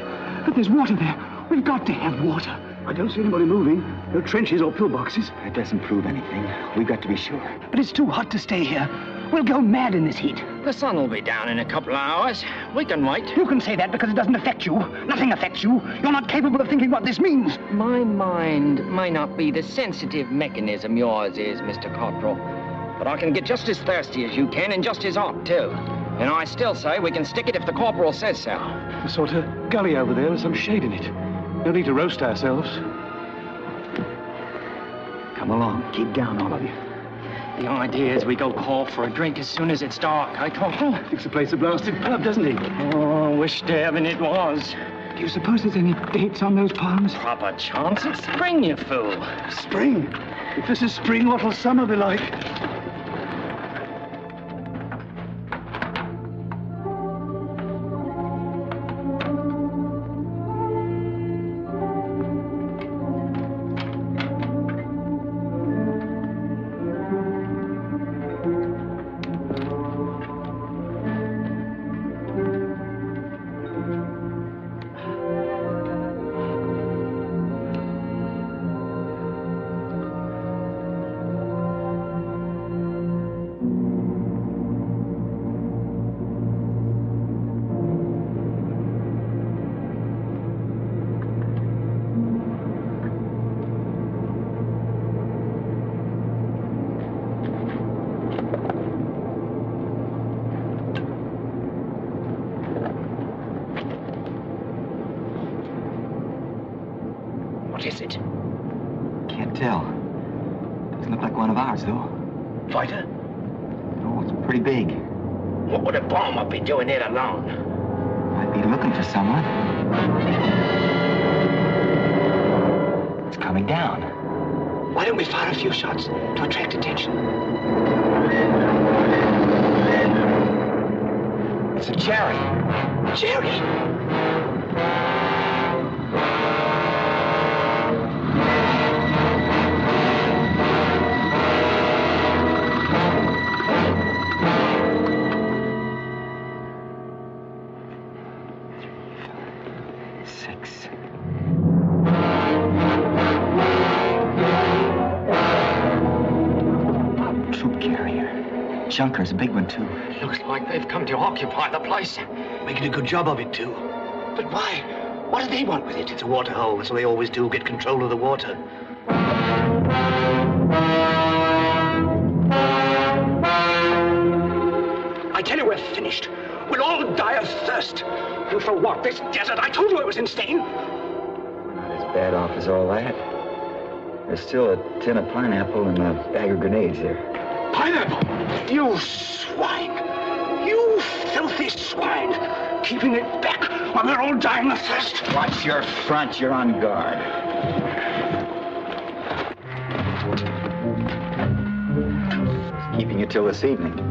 But there's water there. We've got to have water. I don't see anybody moving. No trenches or pillboxes. It doesn't prove anything. We've got to be sure. But it's too hot to stay here. We'll go mad in this heat. The sun will be down in a couple of hours. We can wait. You can say that because it doesn't affect you. Nothing affects you. You're not capable of thinking what this means. My mind may not be the sensitive mechanism yours is, Mr. Corporal. But I can get just as thirsty as you can, and just as hot, too. And I still say we can stick it if the corporal says so. A sort of gully over there with some shade in it. No need to roast ourselves. Come along. Keep down, all of you. The idea is we go call for a drink as soon as it's dark, eh, Corporal? Thinks the place a blasted pub, doesn't he? Oh, wish to heaven it was. Do you suppose there's any dates on those palms? Proper chance. It's spring, you fool. Spring? If this is spring, what'll summer be like? What is it? Can't tell. Doesn't look like one of ours, though. Fighter? No, it's pretty big. What would a bomber be doing here alone? Might be looking for someone. It's coming down. Why don't we fire a few shots to attract attention? It's a Jerry. Jerry? Junker's a big one, too. Looks like they've come to occupy the place. Making a good job of it, too. But why? What do they want with it? It's a water hole. That's what they always do, get control of the water. I tell you, we're finished. We'll all die of thirst. And for what? This desert? I told you it was insane. Not as bad off as all that. There's still a tin of pineapple and a bag of grenades there. Pineapple? You swine! You filthy swine! Keeping it back while they're all dying of thirst. Watch your front. You're on guard. Keeping you till this evening.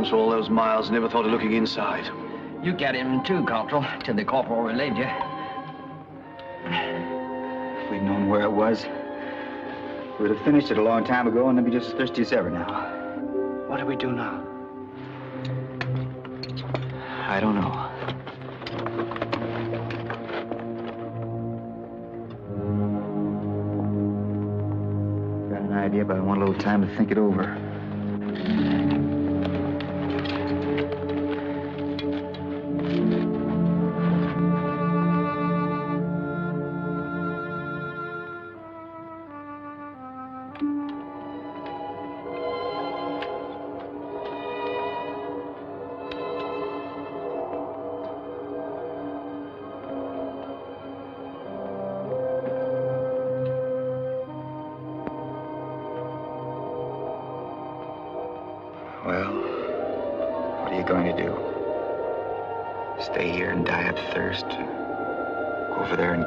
For all those miles, never thought of looking inside. You carried him too, Corporal, till the corporal relieved you. If we'd known where it was, we would have finished it a long time ago and then be just as thirsty as ever now. What do we do now? I don't know. Got an idea, but I want a little time to think it over.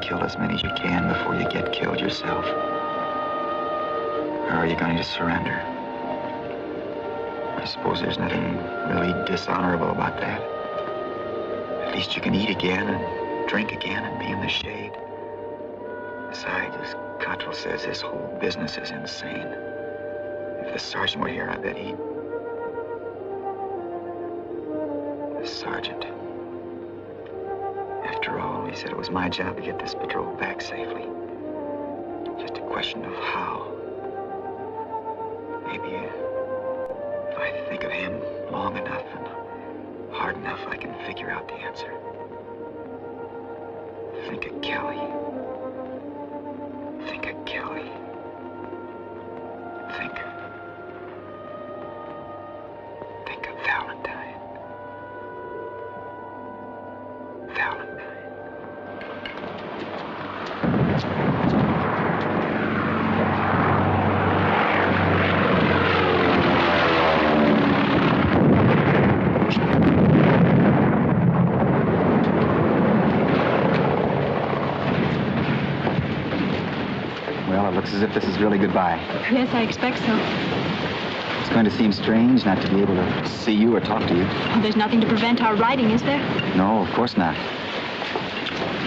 Kill as many as you can before you get killed yourself. Or are you going to surrender? I suppose there's nothing really dishonorable about that. At least you can eat again and drink again and be in the shade. Besides, as Cottrell says, this whole business is insane. If the sergeant were here, I bet he'd... The sergeant... After all, he said it was my job to get this patrol back safely. Just a question of how. Maybe if I think of him long enough and hard enough, I can figure out the answer. Think of Kelly. Think of Kelly. Think of Valentine. Valentine. Well, it looks as if this is really goodbye. Yes, I expect so. It's going to seem strange not to be able to see you or talk to you. Well, there's nothing to prevent our riding, is there? No, of course not.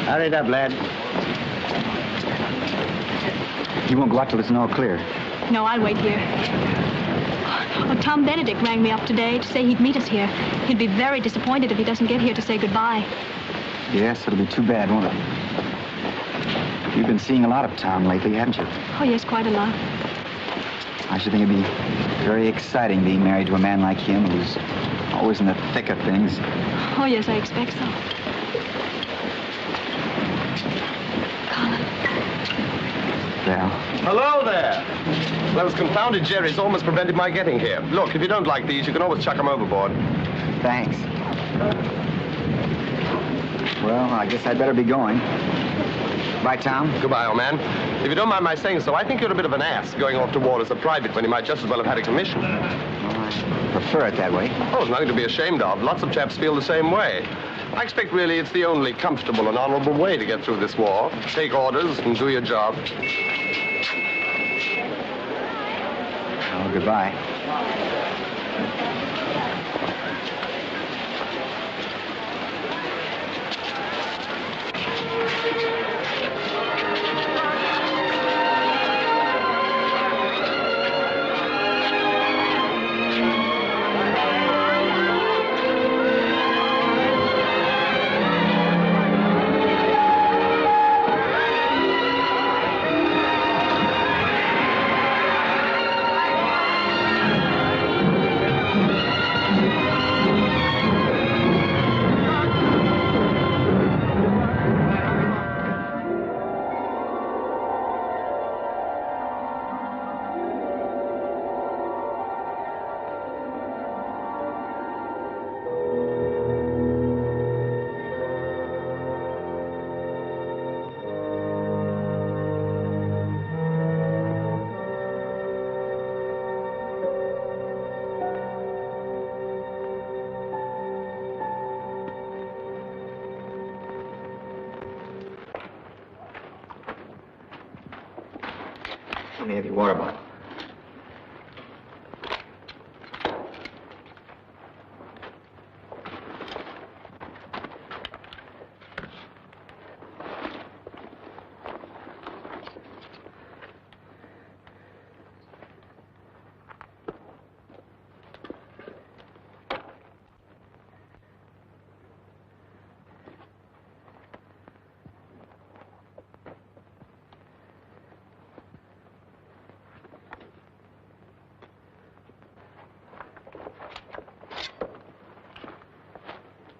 Hurry it up, lad. You won't go out till it's all clear. No, I'll wait here. Oh, Tom Benedict rang me up today to say he'd meet us here. He'd be very disappointed if he doesn't get here to say goodbye. Yes, it'll be too bad, won't it? You've been seeing a lot of Tom lately, haven't you? Oh, yes, quite a lot. I should think it'd be very exciting being married to a man like him who's always in the thick of things. Oh, yes, I expect so. Colin. Val. Hello there. Those confounded Jerry's almost prevented my getting here. Look, if you don't like these, you can always chuck them overboard. Thanks. Well, I guess I'd better be going. Bye, Tom. Goodbye, old man. If you don't mind my saying so, I think you're a bit of an ass going off to war as a private when you might just as well have had a commission. I prefer it that way. Oh, it's nothing to be ashamed of. Lots of chaps feel the same way. I expect really it's the only comfortable and honorable way to get through this war. Take orders and do your job. Oh, goodbye. Let me have your water bottle.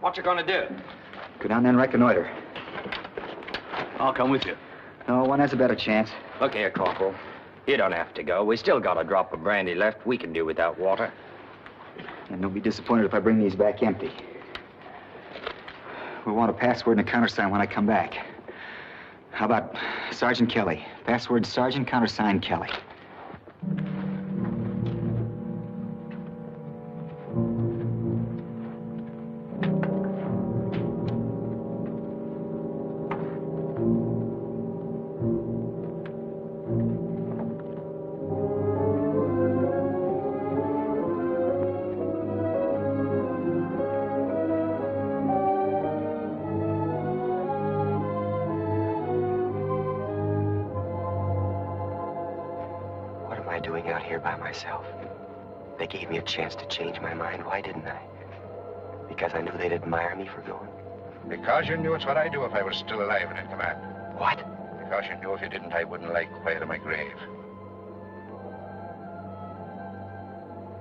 What you gonna do? Go down there and reconnoiter. I'll come with you. No, one has a better chance. Look here, Corporal. You don't have to go. We still got a drop of brandy left. We can do without water. And don't be disappointed if I bring these back empty. We want a password and a countersign when I come back. How about Sergeant Kelly? Password Sergeant, countersign Kelly. They gave me a chance to change my mind. Why didn't I? Because I knew they'd admire me for going? Because you knew it's what I'd do if I was still alive and in command. What? Because you knew if you didn't, I wouldn't lie quiet in my grave.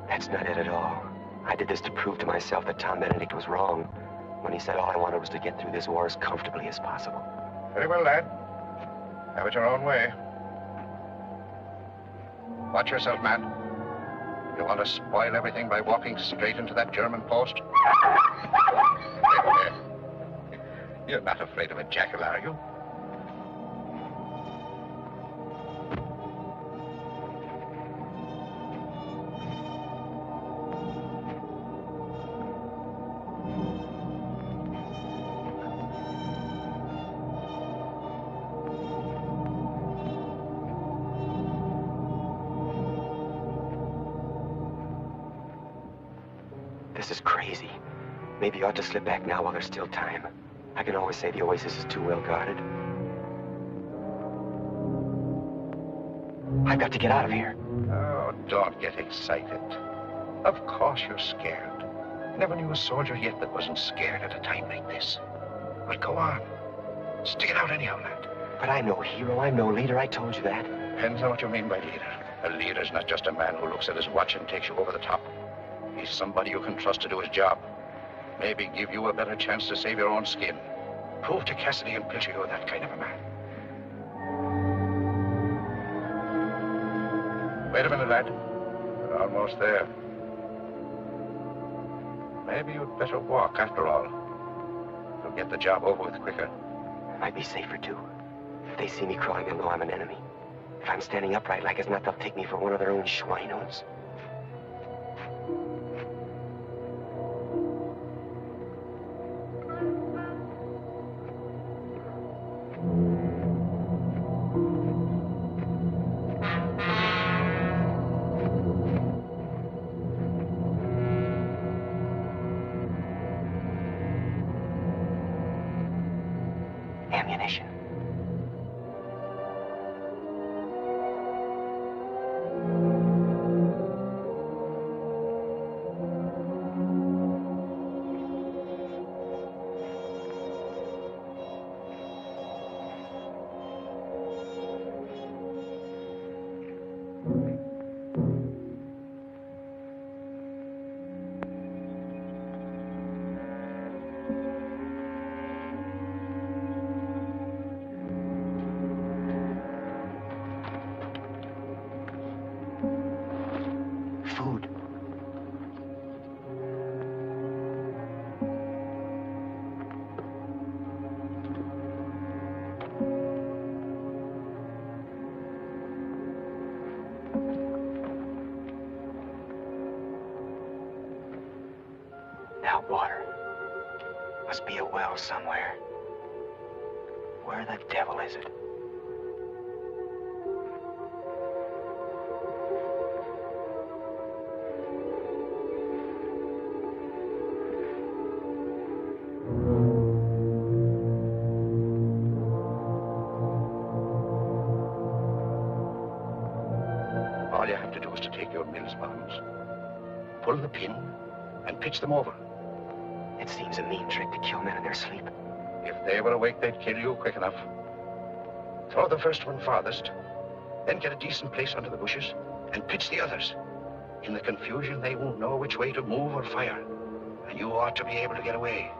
That's not it at all. I did this to prove to myself that Tom Benedict was wrong when he said all I wanted was to get through this war as comfortably as possible. Very well, lad. Have it your own way. Watch yourself, man. You want to spoil everything by walking straight into that German post? You're not afraid of a jackal, are you? This is crazy. Maybe you ought to slip back now while there's still time. I can always say the oasis is too well guarded. I've got to get out of here. Oh, don't get excited. Of course you're scared. Never knew a soldier yet that wasn't scared at a time like this. But go on. Stick it out anyhow, lad. But I'm no hero. I'm no leader. I told you that. Depends on what you mean by leader. A leader's not just a man who looks at his watch and takes you over the top. He's somebody you can trust to do his job. Maybe give you a better chance to save your own skin. Prove to Cassidy and Pilcher you're that kind of a man. Wait a minute, lad. You're almost there. Maybe you'd better walk after all. You'll get the job over with quicker. Might be safer, too. If they see me crawling, they'll know I'm an enemy. If I'm standing upright like as not, they'll take me for one of their own schweinos. Ammunition. Food. Now water. Must be a well somewhere. Where the devil is it? All you have to do is to take your Mills bombs, pull the pin, and pitch them over. It seems a mean trick to kill men in their sleep. If they were awake, they'd kill you quick enough. Throw the first one farthest, then get a decent place under the bushes, and pitch the others. In the confusion, they won't know which way to move or fire, and you ought to be able to get away.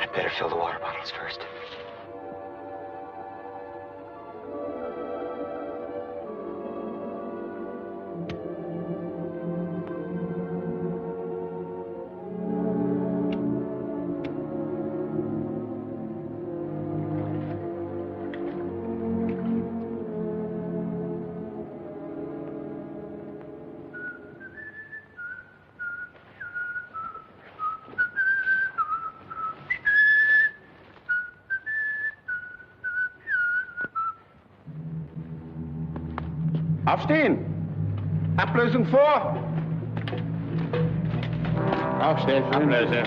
I'd better fill the water bottles first. Aufstehen! Ablösung vor! Aufstehen! Ablöse!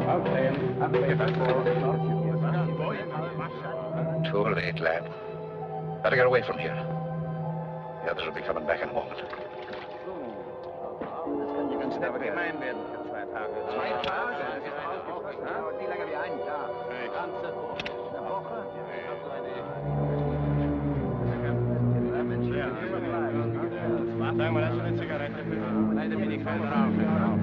Aufstehen! Ablösung vor! Too late, lad. Better get away from here. The others will be coming back in a moment. Sagen wir, das ist eine Zigarette. Leider bin ich kein Raucher.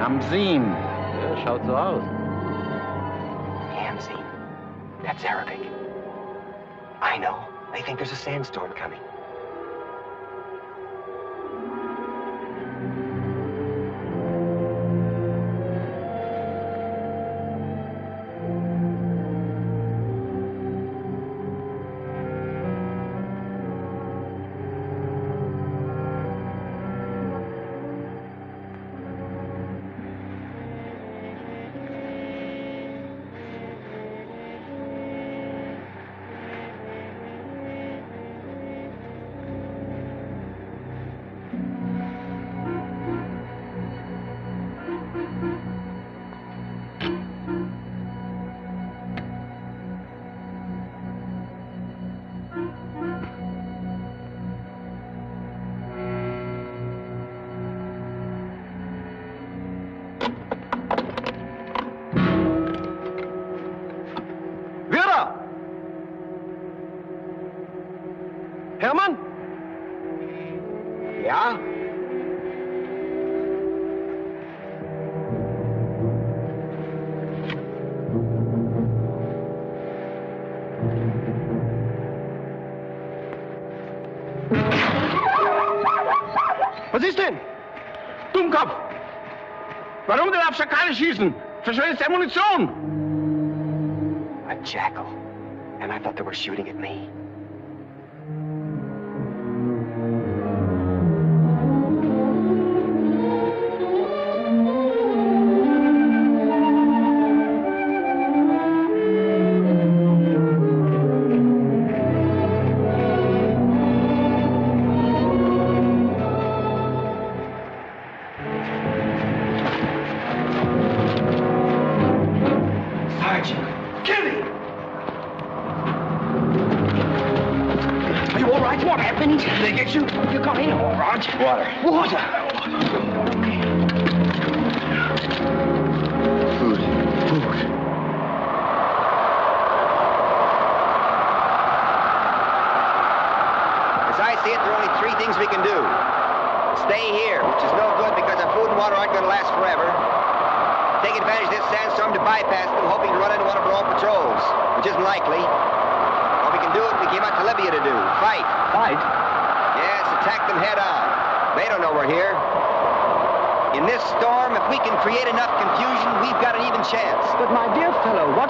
Haben Sie ihn? Ja, schaut so aus. Hamzine. That's Arabic. I know. They think there's a sandstorm coming. Hermann? Ja? Was ist denn? Dummkopf! Warum denn auf Schakale schießen? Verschwendest Ammunition! A jackal. And I thought they were shooting at me.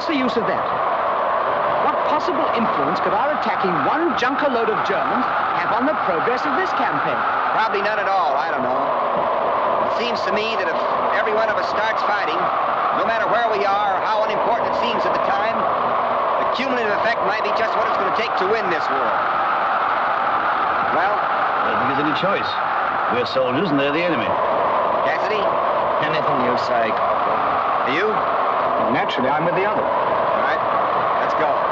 What's the use of that? What possible influence could our attacking one junker load of Germans have on the progress of this campaign? Probably none at all. I don't know. It seems to me that if every one of us starts fighting, no matter where we are or how unimportant it seems at the time, the cumulative effect might be just what it's going to take to win this war. Well? I don't think there's any choice. We're soldiers and they're the enemy. Cassidy? Anything you say, Corporal. Are you? Naturally, I'm with the other. All right, let's go.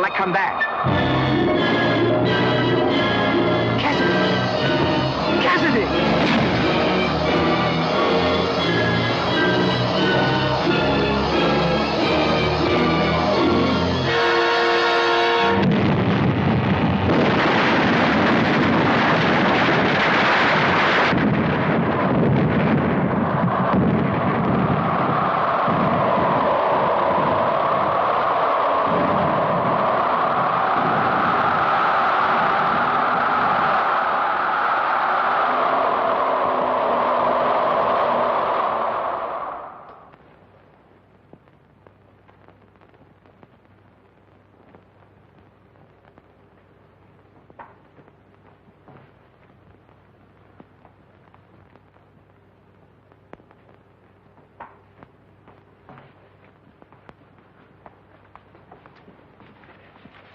I come back. Cassidy!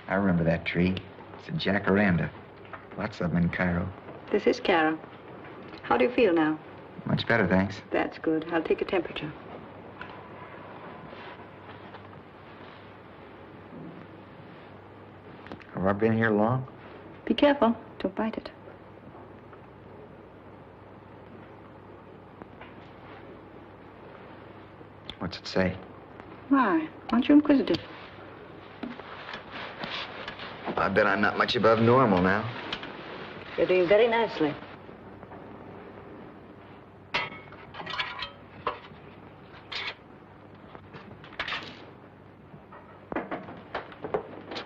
I remember that tree. It's a jacaranda. Lots of them in Cairo. This is Cairo. How do you feel now? Much better, thanks. That's good. I'll take a temperature. Have I been here long? Be careful. Don't bite it. What's it say? Why? Aren't you inquisitive? I bet I'm not much above normal now. You're doing very nicely.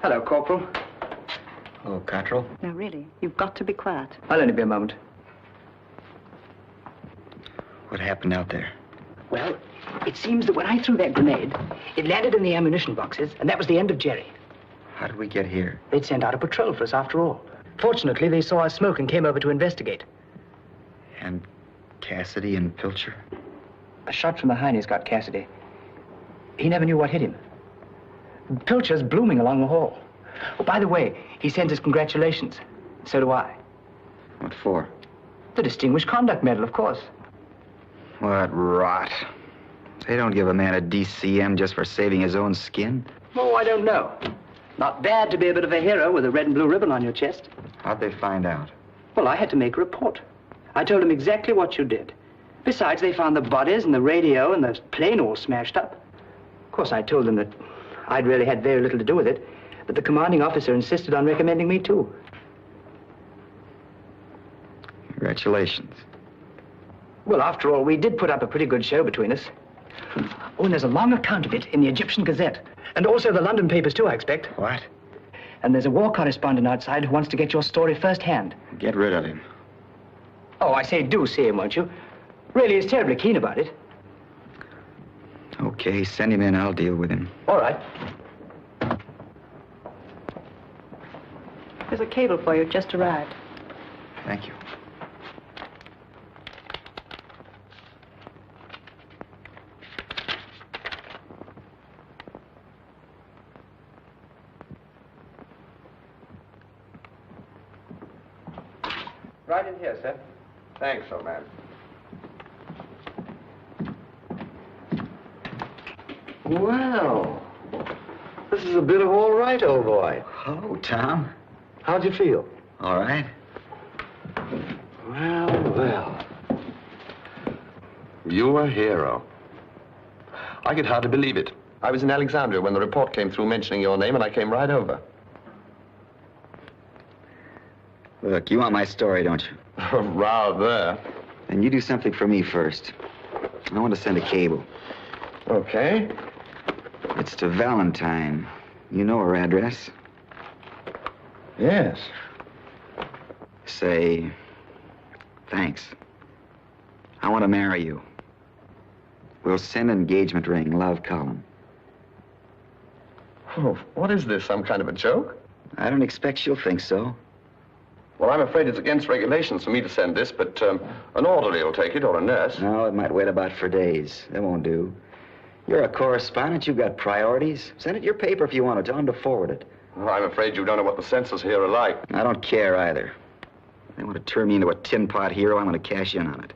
Hello, Corporal. Hello, Cottrell. Now, really, you've got to be quiet. I'll only be a moment. What happened out there? Well, it seems that when I threw that grenade, it landed in the ammunition boxes, and that was the end of Jerry. How did we get here? They'd sent out a patrol for us after all. Fortunately, they saw us smoke and came over to investigate. And Cassidy and Pilcher? A shot from behind has got Cassidy. He never knew what hit him. Pilcher's blooming along the hall. Oh, by the way, he sends us congratulations. So do I. What for? The Distinguished Conduct Medal, of course. What rot. They don't give a man a DCM just for saving his own skin. Oh, I don't know. Not bad to be a bit of a hero with a red and blue ribbon on your chest. How'd they find out? Well, I had to make a report. I told them exactly what you did. Besides, they found the bodies and the radio and the plane all smashed up. Of course, I told them that I'd really had very little to do with it, but the commanding officer insisted on recommending me, too. Congratulations. Well, after all, we did put up a pretty good show between us. Oh, and there's a long account of it in the Egyptian Gazette. And also the London papers, too, I expect. What? And there's a war correspondent outside who wants to get your story firsthand. Get rid of him. Oh, I say, do see him, won't you? Really, he's terribly keen about it. Okay, send him in. I'll deal with him. All right. There's a cable for you. Just arrived. Thank you. Right in here, sir. Thanks, old man. Well, this is a bit of all right, old boy. Hello, Tom. How'd you feel? All right. Well, well. You're a hero. I could hardly believe it. I was in Alexandria when the report came through mentioning your name, and I came right over. Look, you want my story, don't you? Rather. Then you do something for me first. I want to send a cable. Okay. It's to Valentine. You know her address? Yes. Say, thanks. I want to marry you. We'll send an engagement ring. Love, Colin. Oh, what is this, some kind of a joke? I don't expect she'll think so. Well, I'm afraid it's against regulations for me to send this, but an orderly will take it, or a nurse. No, it might wait about for days. That won't do. You're a correspondent. You've got priorities. Send it your paper if you want to. Tell them to forward it. Well, I'm afraid you don't know what the censors here are like. I don't care either. They want to turn me into a tin pot hero. I'm going to cash in on it.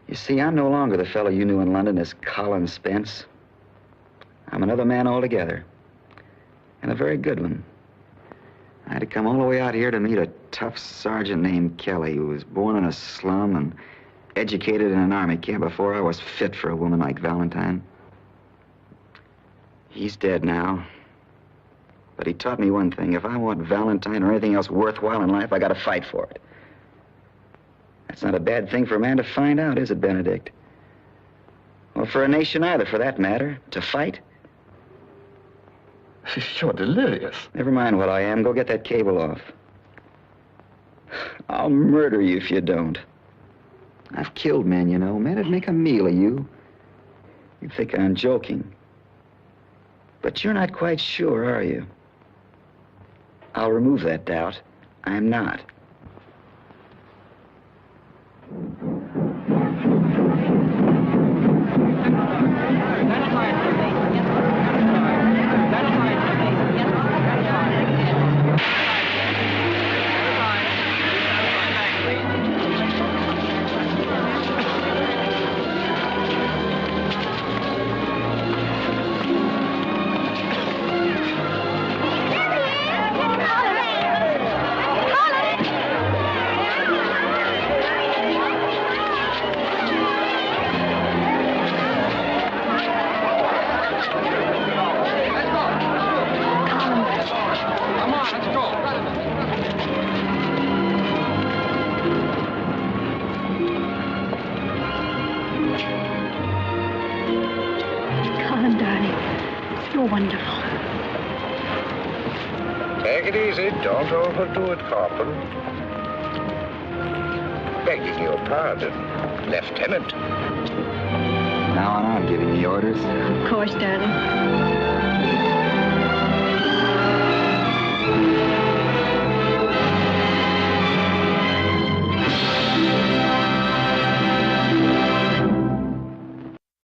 You see, I'm no longer the fellow you knew in London as Colin Spence. I'm another man altogether. And a very good one. I had to come all the way out here to meet a tough sergeant named Kelly who was born in a slum and educated in an army camp before I was fit for a woman like Valentine. He's dead now. But he taught me one thing. If I want Valentine or anything else worthwhile in life, I gotta fight for it. That's not a bad thing for a man to find out, is it, Benedict? Or for a nation either, for that matter, to fight. You're delirious. Never mind what I am. Go get that cable off. I'll murder you if you don't. I've killed men, you know. Men that'd make a meal of you. You think I'm joking. But you're not quite sure, are you? I'll remove that doubt. I'm not. Wonderful. Take it easy. Don't overdo it, Corporal. Begging your pardon, Lieutenant. Now on, I'm giving the orders. Of course, darling.